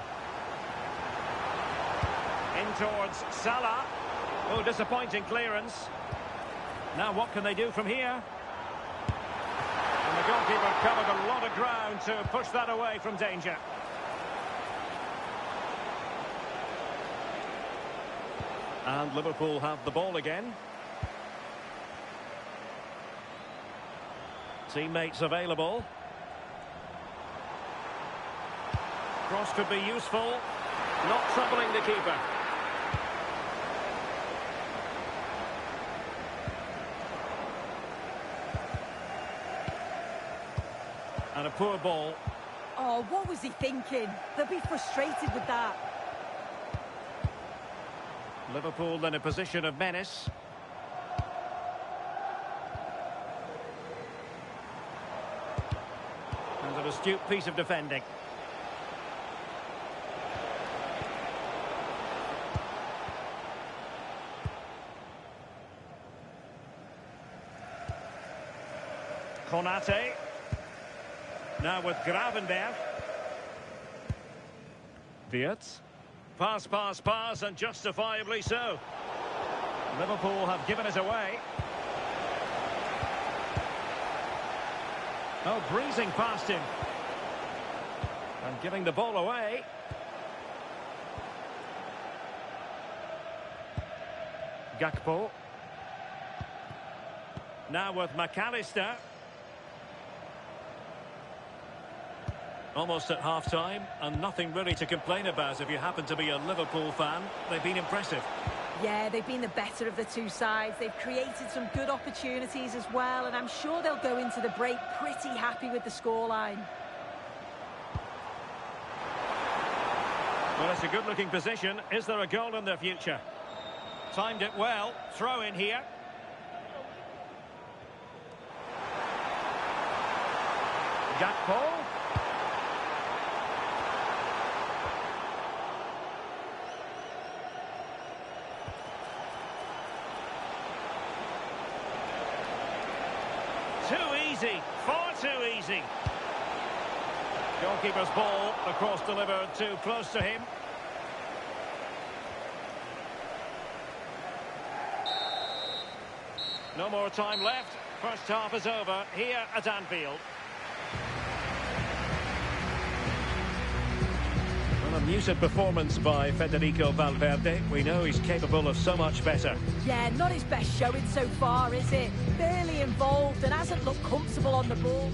In towards Salah. Oh, disappointing clearance. Now what can they do from here? And the goalkeeper covered a lot of ground to push that away from danger. And Liverpool have the ball again. Teammates available. Cross could be useful. Not troubling the keeper. And a poor ball. Oh, what was he thinking? They'll be frustrated with that. Liverpool in a position of menace. And an astute piece of defending. Konate. Now with Gravenberg. Wirtz. Pass, pass, pass, and justifiably so. Liverpool have given it away. Oh, breezing past him. And giving the ball away. Gakpo. Now with McAllister. Almost at half-time, and nothing really to complain about if you happen to be a Liverpool fan. They've been impressive. Yeah, they've been the better of the two sides. They've created some good opportunities as well, and I'm sure they'll go into the break pretty happy with the scoreline. Well, it's a good-looking position. Is there a goal in their future? Timed it well. Throw in here. Gakpo. Too easy, far too easy. Goalkeeper's ball, the cross delivered too close to him. No more time left. First half is over here at Anfield. Well, a muted performance by Federico Valverde. We know he's capable of so much better. Yeah, not his best showing so far, is it? Barely involved and hasn't looked comfortable on the ball.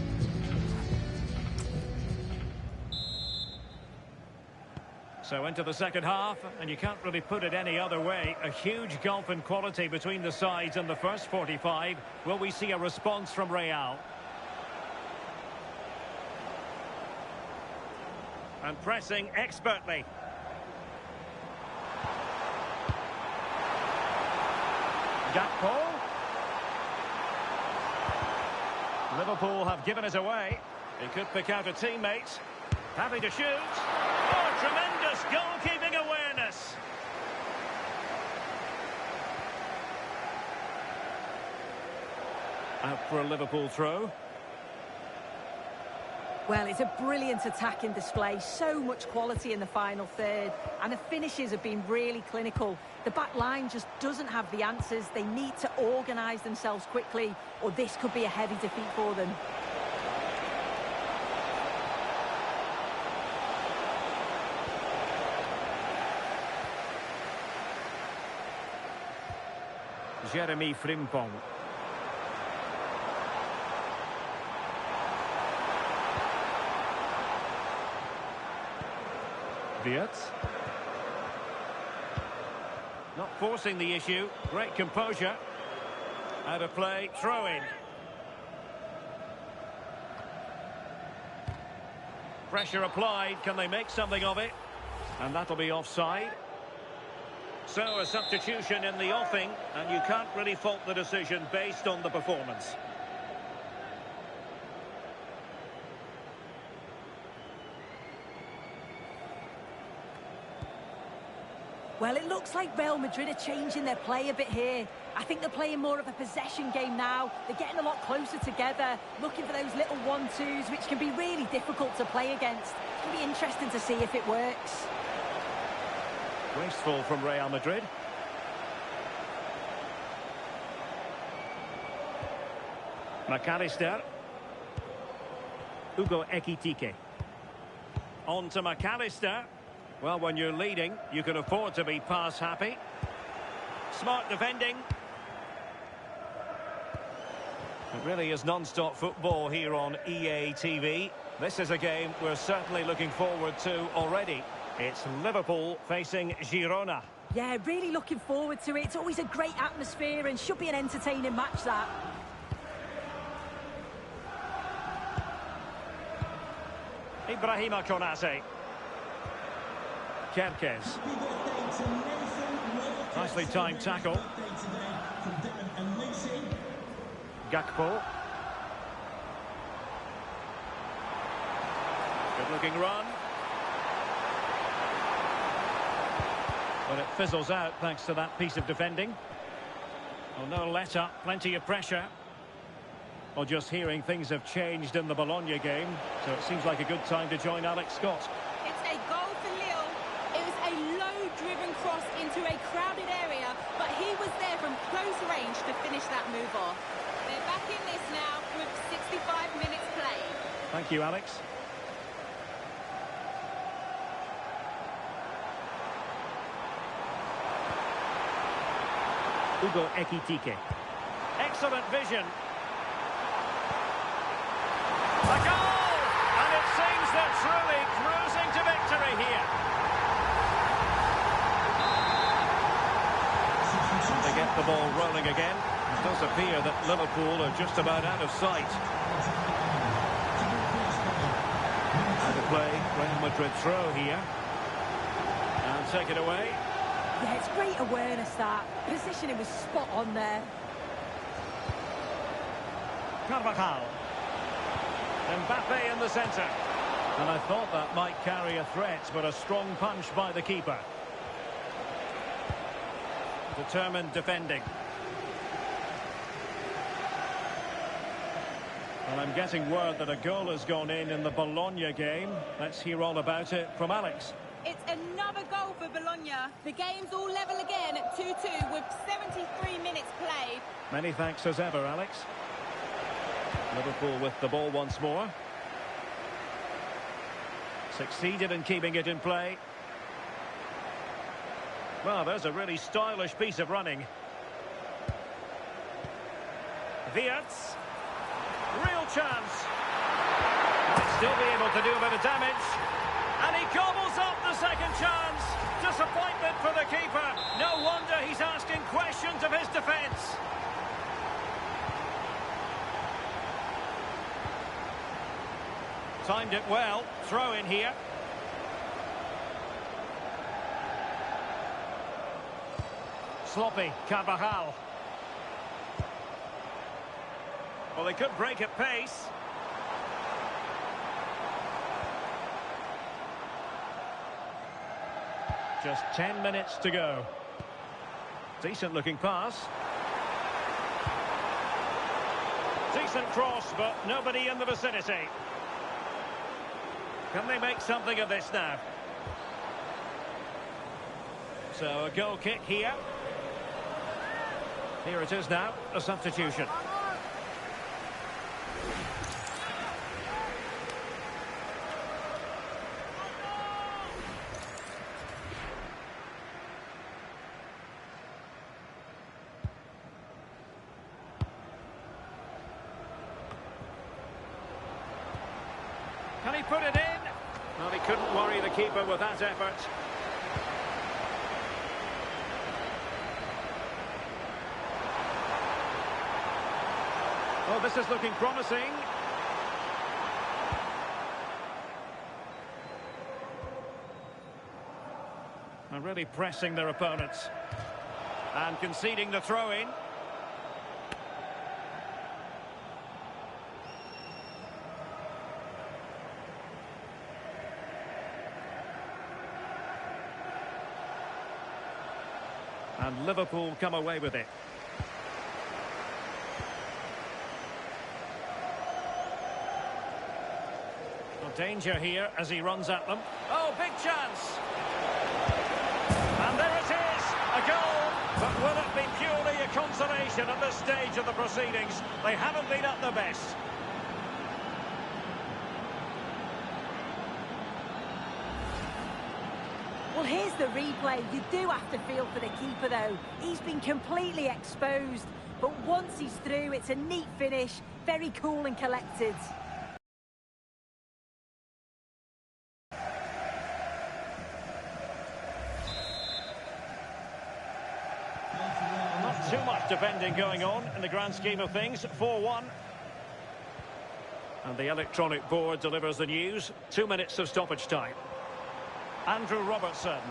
So into the second half, and you can't really put it any other way. A huge gulf in quality between the sides in the first 45. Will we see a response from Real? And pressing expertly. Gakpo. Liverpool have given it away. He could pick out a teammate. Happy to shoot. Oh, tremendous goalkeeping awareness. Out for a Liverpool throw. Well, it's a brilliant attacking display. So much quality in the final third. And the finishes have been really clinical. The back line just doesn't have the answers. They need to organise themselves quickly, or this could be a heavy defeat for them. Jeremy Frimpong. Wirtz. Not forcing the issue. Great composure. Out of play. Throw in. Pressure applied. Can they make something of it? And that'll be offside. So a substitution in the offing, and you can't really fault the decision based on the performance. Well, it looks like Real Madrid are changing their play a bit here. I think they're playing more of a possession game now. They're getting a lot closer together, looking for those little 1-2s, which can be really difficult to play against. It'll be interesting to see if it works. Wasteful from Real Madrid. McAllister. Hugo Ekitike. On to McAllister. Well, when you're leading, you can afford to be pass happy. Smart defending. It really is non-stop football here on EA TV. This is a game we're certainly looking forward to already. It's Liverpool facing Girona. Yeah, really looking forward to it. It's always a great atmosphere and should be an entertaining match, that. Ibrahima Konate. Kerkez. Nicely timed tackle. Gakpo. Good looking run. But it fizzles out thanks to that piece of defending. Well, no let up, plenty of pressure. Well, just hearing things have changed in the Bologna game, so it seems like a good time to join Alex Scott. It's a goal for Lille. It was a low-driven cross into a crowded area, but he was there from close range to finish that move off. They're back in this now with 65 minutes played. Thank you, Alex. Hugo Ekitike. Excellent vision. A goal! And it seems they're truly cruising to victory here. And they get the ball rolling again. It does appear that Liverpool are just about out of sight. Out of play, Real Madrid throw here. And take it away. Yeah, it's great awareness, that. Positioning was spot on there. Carvajal. Mbappe in the centre. And I thought that might carry a threat, but a strong punch by the keeper. Determined defending. Well, I'm getting word that a goal has gone in the Bologna game. Let's hear all about it from Alex. It's another goal for Bologna. The game's all level again at 2-2 with 73 minutes played. Many thanks as ever, Alex. Liverpool with the ball once more. Succeeded in keeping it in play. Well, there's a really stylish piece of running. Wirtz. Real chance. Might still be able to do a bit of damage. And he gobbles up the second chance. Disappointment for the keeper. No wonder he's asking questions of his defence. Timed it well. Throw in here. Sloppy. Carvajal. Well, they could break at pace. Just 10 minutes to go. Decent looking pass. Decent cross, but nobody in the vicinity. Can they make something of this now? So a goal kick here. Here it is now, a substitution. put it in? Well, he couldn't worry the keeper with that effort. Oh, this is looking promising. And really pressing their opponents. And conceding the throw-in. And Liverpool come away with it. Well, danger here as he runs at them. Oh, big chance! And there it is, a goal! But will it be purely a consolation at this stage of the proceedings? They haven't been at their best. Well, here's the replay. You do have to feel for the keeper, though. He's been completely exposed. But once he's through, it's a neat finish. Very cool and collected. Not too much defending going on in the grand scheme of things. 4-1. And the electronic board delivers the news. 2 minutes of stoppage time. Andrew Robertson.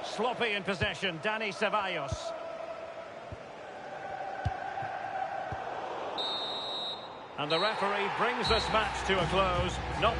Sloppy in possession, Dani Ceballos. And the referee brings this match to a close. Not...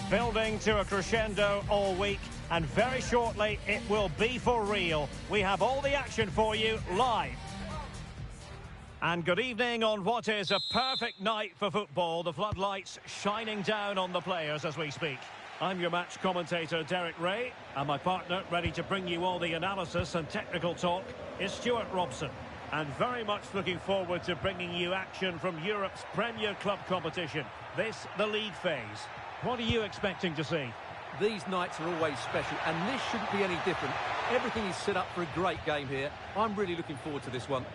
Building to a crescendo all week, and very shortly it will be for real. We have all the action for you live. And good evening on what is a perfect night for football. The floodlights shining down on the players as we speak. I'm your match commentator, Derek Ray, and my partner, ready to bring you all the analysis and technical talk, is Stuart Robson. And very much looking forward to bringing you action from Europe's Premier Club competition. This, the league phase. What are you expecting to see? These nights are always special, and this shouldn't be any different. Everything is set up for a great game here. I'm really looking forward to this one.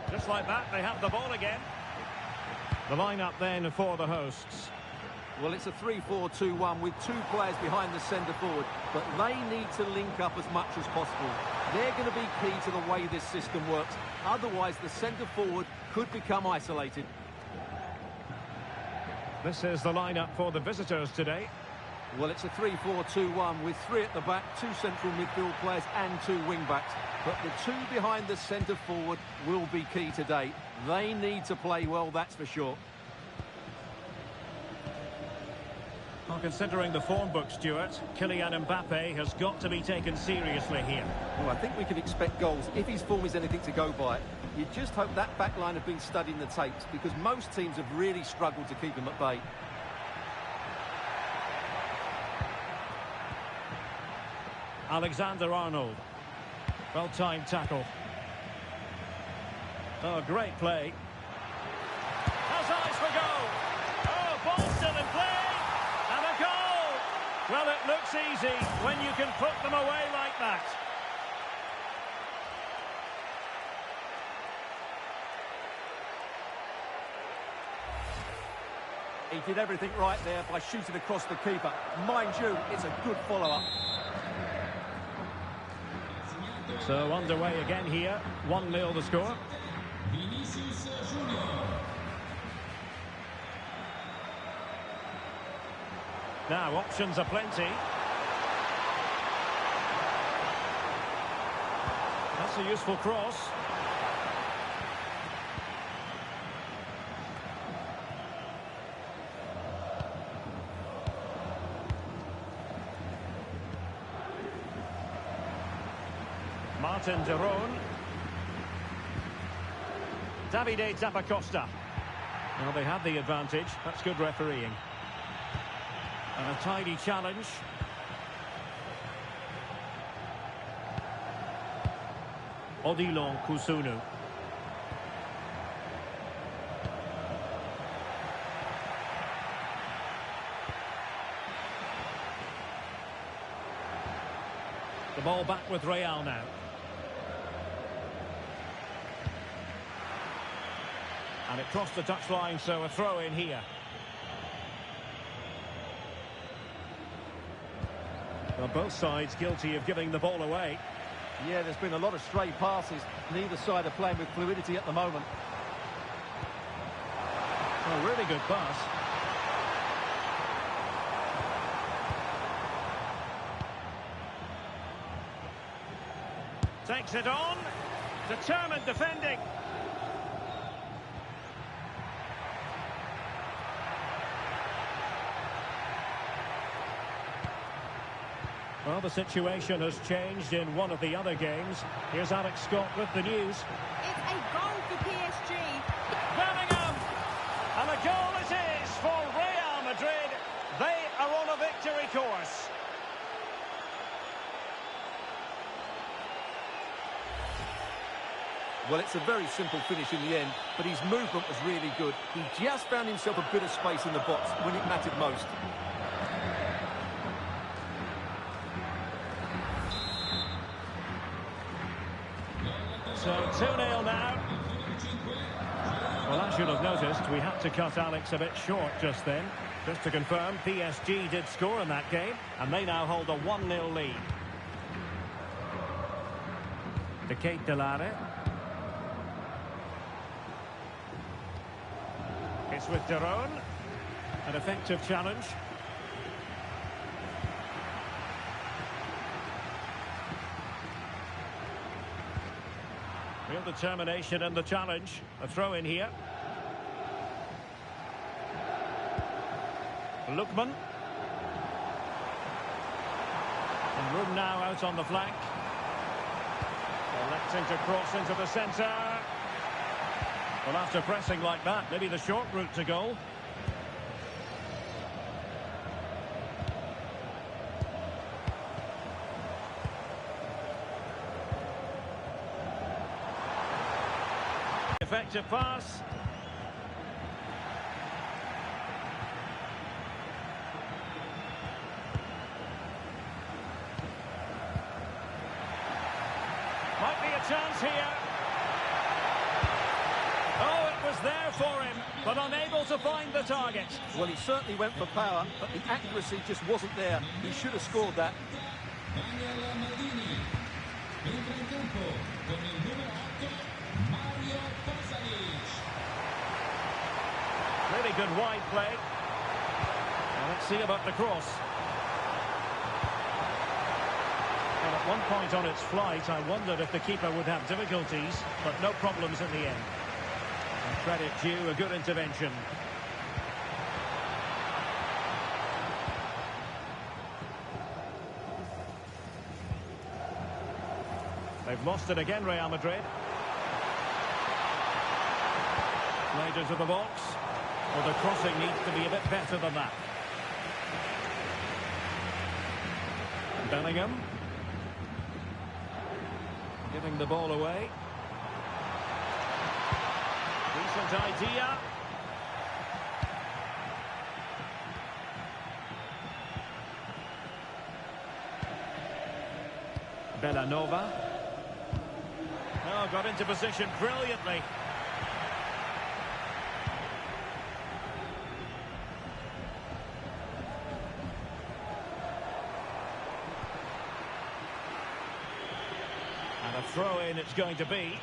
Just like that, they have the ball again. The lineup then for the hosts. Well, it's a 3-4-2-1 with two players behind the centre forward, but they need to link up as much as possible. They're going to be key to the way this system works. Otherwise, the centre forward could become isolated. This is the lineup for the visitors today. Well, it's a 3-4-2-1 with three at the back, two central midfield players and two wing-backs. But the two behind the centre forward will be key today. They need to play well, that's for sure. Well, considering the form book, Stuart, Kylian Mbappe has got to be taken seriously here. Well, I think we can expect goals if his form is anything to go by. You just hope that back line have been studying the tapes, because most teams have really struggled to keep him at bay. Alexander-Arnold. Well-timed tackle. Oh, great play. Has eyes for goal. Oh, ball still in play. And a goal. Well, it looks easy when you can put them away like that. He did everything right there by shooting across the keeper. Mind you, it's a good follow-up. So underway again here. 1-0 the score. Now options are plenty. That's a useful cross. Martin de Roon. Davide Zappacosta. Well, they had the advantage. That's good refereeing. And a tidy challenge. Odilon Kusunu. The ball back with Real now. And it crossed the touchline, so a throw in here. Well, both sides guilty of giving the ball away. Yeah, there's been a lot of stray passes. Neither side are playing with fluidity at the moment. A really good pass. Takes it on. Determined defending. Well, the situation has changed in one of the other games. Here's Alex Scott with the news. It's a goal for PSG. Bellingham! And a goal it is for Real Madrid. They are on a victory course. Well, it's a very simple finish in the end, but his movement was really good. He just found himself a bit of space in the box when it mattered most. So 2-0 now. Well, I should have noticed we had to cut Alex a bit short just then. Just to confirm, PSG did score in that game, and they now hold a 1-0 lead. De Ketelaere. It's with de Roon. An effective challenge. Real determination in the challenge. A throw in here. Lookman. And room now out on the flank. Electing to cross into the centre. Well, after pressing like that, maybe the short route to goal. Effective pass. Might be a chance here. Oh, it was there for him, but unable to find the target. Well, he certainly went for power, but the accuracy just wasn't there. He should have scored that. Really good wide play. Now let's see about the cross. Well, at one point on its flight, I wondered if the keeper would have difficulties, but no problems in the end. And credit due, a good intervention. They've lost it again, Real Madrid. Played into the box. Well, the crossing needs to be a bit better than that. Bellingham. Giving the ball away. Decent idea. Bellanova. Oh, got into position brilliantly. And a throw-in it's going to be.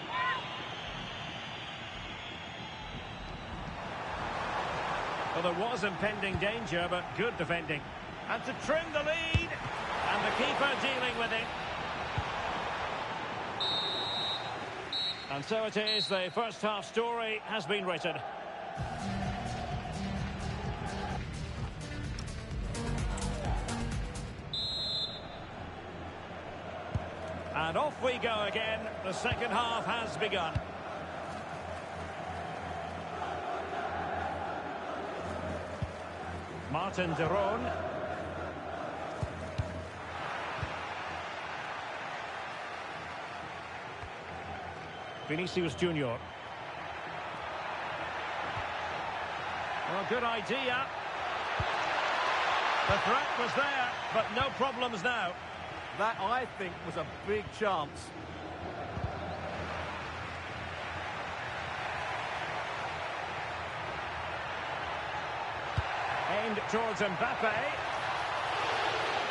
Well, there was impending danger, but good defending. And to trim the lead. And the keeper dealing with it. And so it is, the first half story has been written. And off we go again. The second half has begun. Martin de Roon. Vinicius Junior. Well, good idea. The threat was there, but no problems now. That, I think, was a big chance. Aimed towards Mbappe.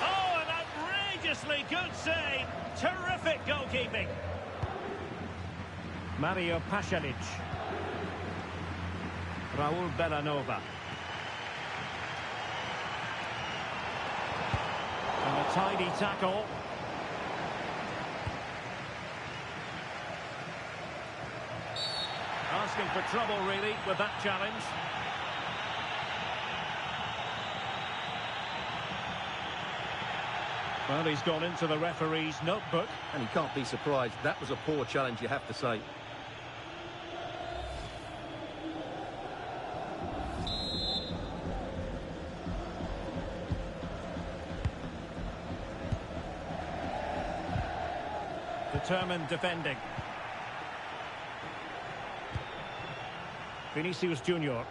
Oh, an outrageously good save. Terrific goalkeeping. Mario Pasalic. Raul Bellanova. And a tidy tackle. Asking for trouble, really, with that challenge. Well, he's gone into the referee's notebook. And he can't be surprised. That was a poor challenge, you have to say. Determined defending. Vinicius Junior.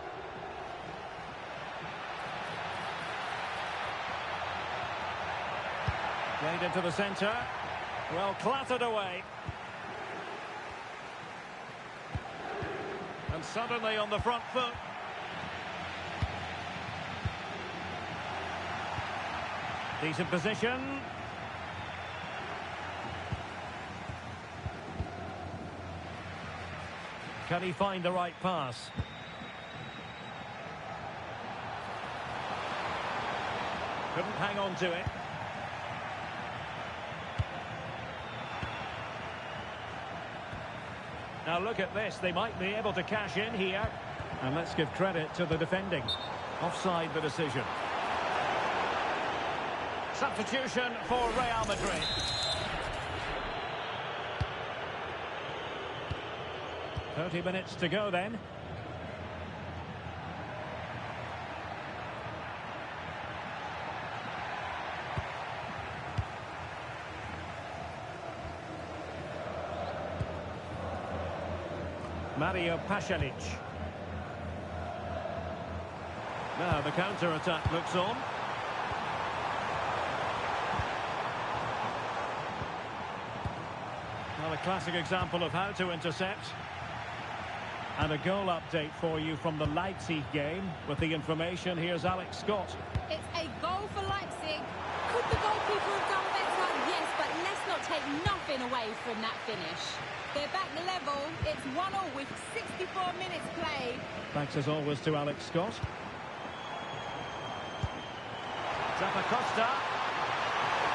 Played into the centre. Well, clattered away. And suddenly on the front foot. Decent position. Can he find the right pass? Couldn't hang on to it. Now look at this, they might be able to cash in here. And let's give credit to the defending. Offside the decision. Substitution for Real Madrid. "30 minutes to go then. Mario Pasalic. Now the counter-attack looks on. Well, a classic example of how to intercept. And a goal update for you from the Leipzig game. With the information, here's Alex Scott. It's a goal for Leipzig. Could the goalkeeper have done better? Yes, but let's not take nothing away from that finish. They're back level. It's 1-1 with 64 minutes played. Thanks as always to Alex Scott. Zappacosta.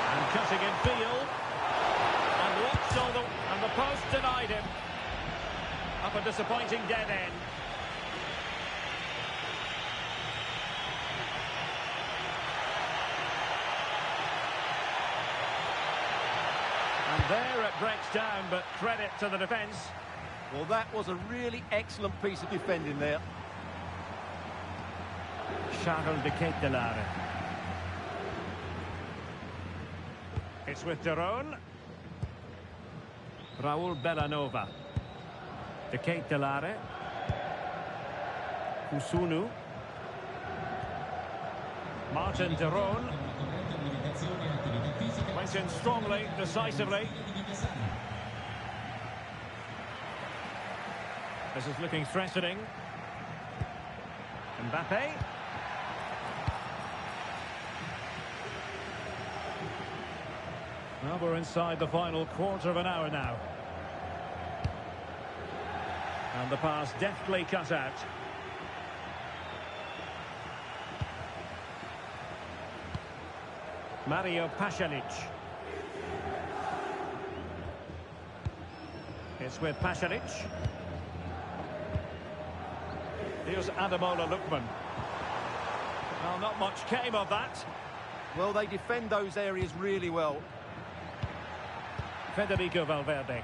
And cutting in field. And watched all and the post denied him. Up a disappointing dead end. And there it breaks down, but credit to the defence. Well, that was a really excellent piece of defending there. Charles de Ketelaere. It's with Daron. Raul Bellanova. De Ketelaere. Kusunu. Martin Daron. Went in strongly, decisively. This is looking threatening. Mbappe. Well, we're inside the final quarter of an hour now. And the pass deftly cut out. Mario Pasalic. It's with Pasalic. Here's Ademola Lookman. Well, not much came of that. Well, they defend those areas really well. Federico Valverde.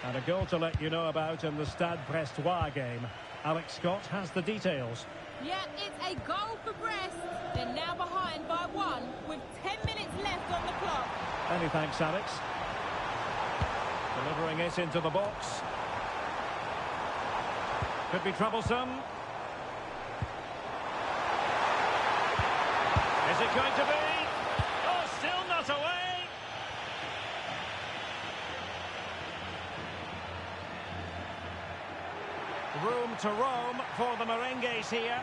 And a goal to let you know about in the Stade Brestois game. Alex Scott has the details. Yeah, it's a goal for Brest. They're now behind by 1 with 10 minutes left on the clock. Many thanks, Alex. Delivering it into the box. Could be troublesome. Is it going to be? Oh, still not away. Room to roam for the Merengues here.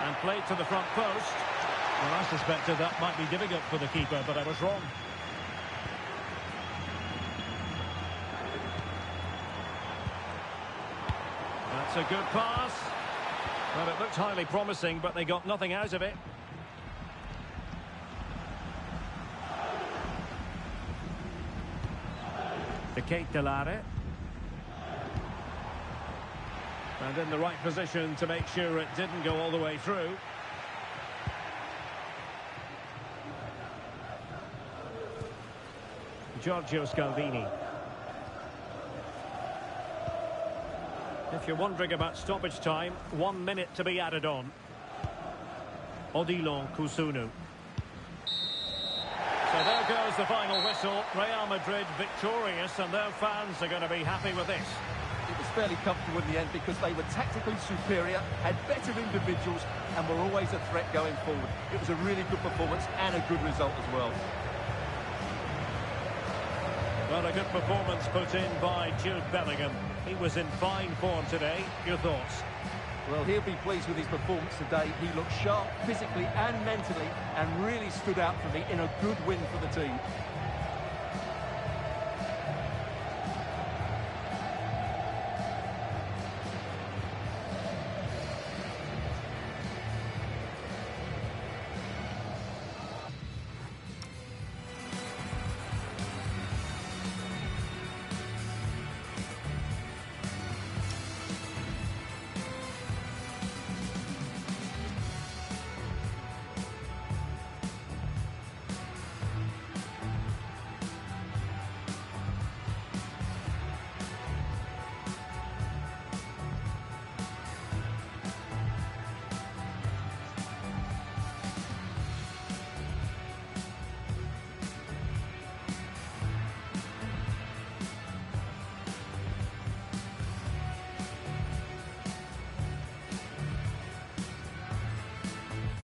And played to the front post. Well, I suspected that might be difficult for the keeper, but I was wrong. That's a good pass. Well, it looked highly promising, but they got nothing out of it. De Ketelaere. And in the right position to make sure it didn't go all the way through. Giorgio Scalvini. If you're wondering about stoppage time, 1 minute to be added on. Odilon Kusunu. So there goes the final whistle. Real Madrid victorious, and their fans are going to be happy with this. It was fairly comfortable in the end because they were tactically superior, had better individuals, and were always a threat going forward. It was a really good performance and a good result as well. Well, a good performance put in by Jude Bellingham. He was in fine form today. Your thoughts? Well, he'll be pleased with his performance today. He looked sharp physically and mentally and really stood out for me in a good win for the team.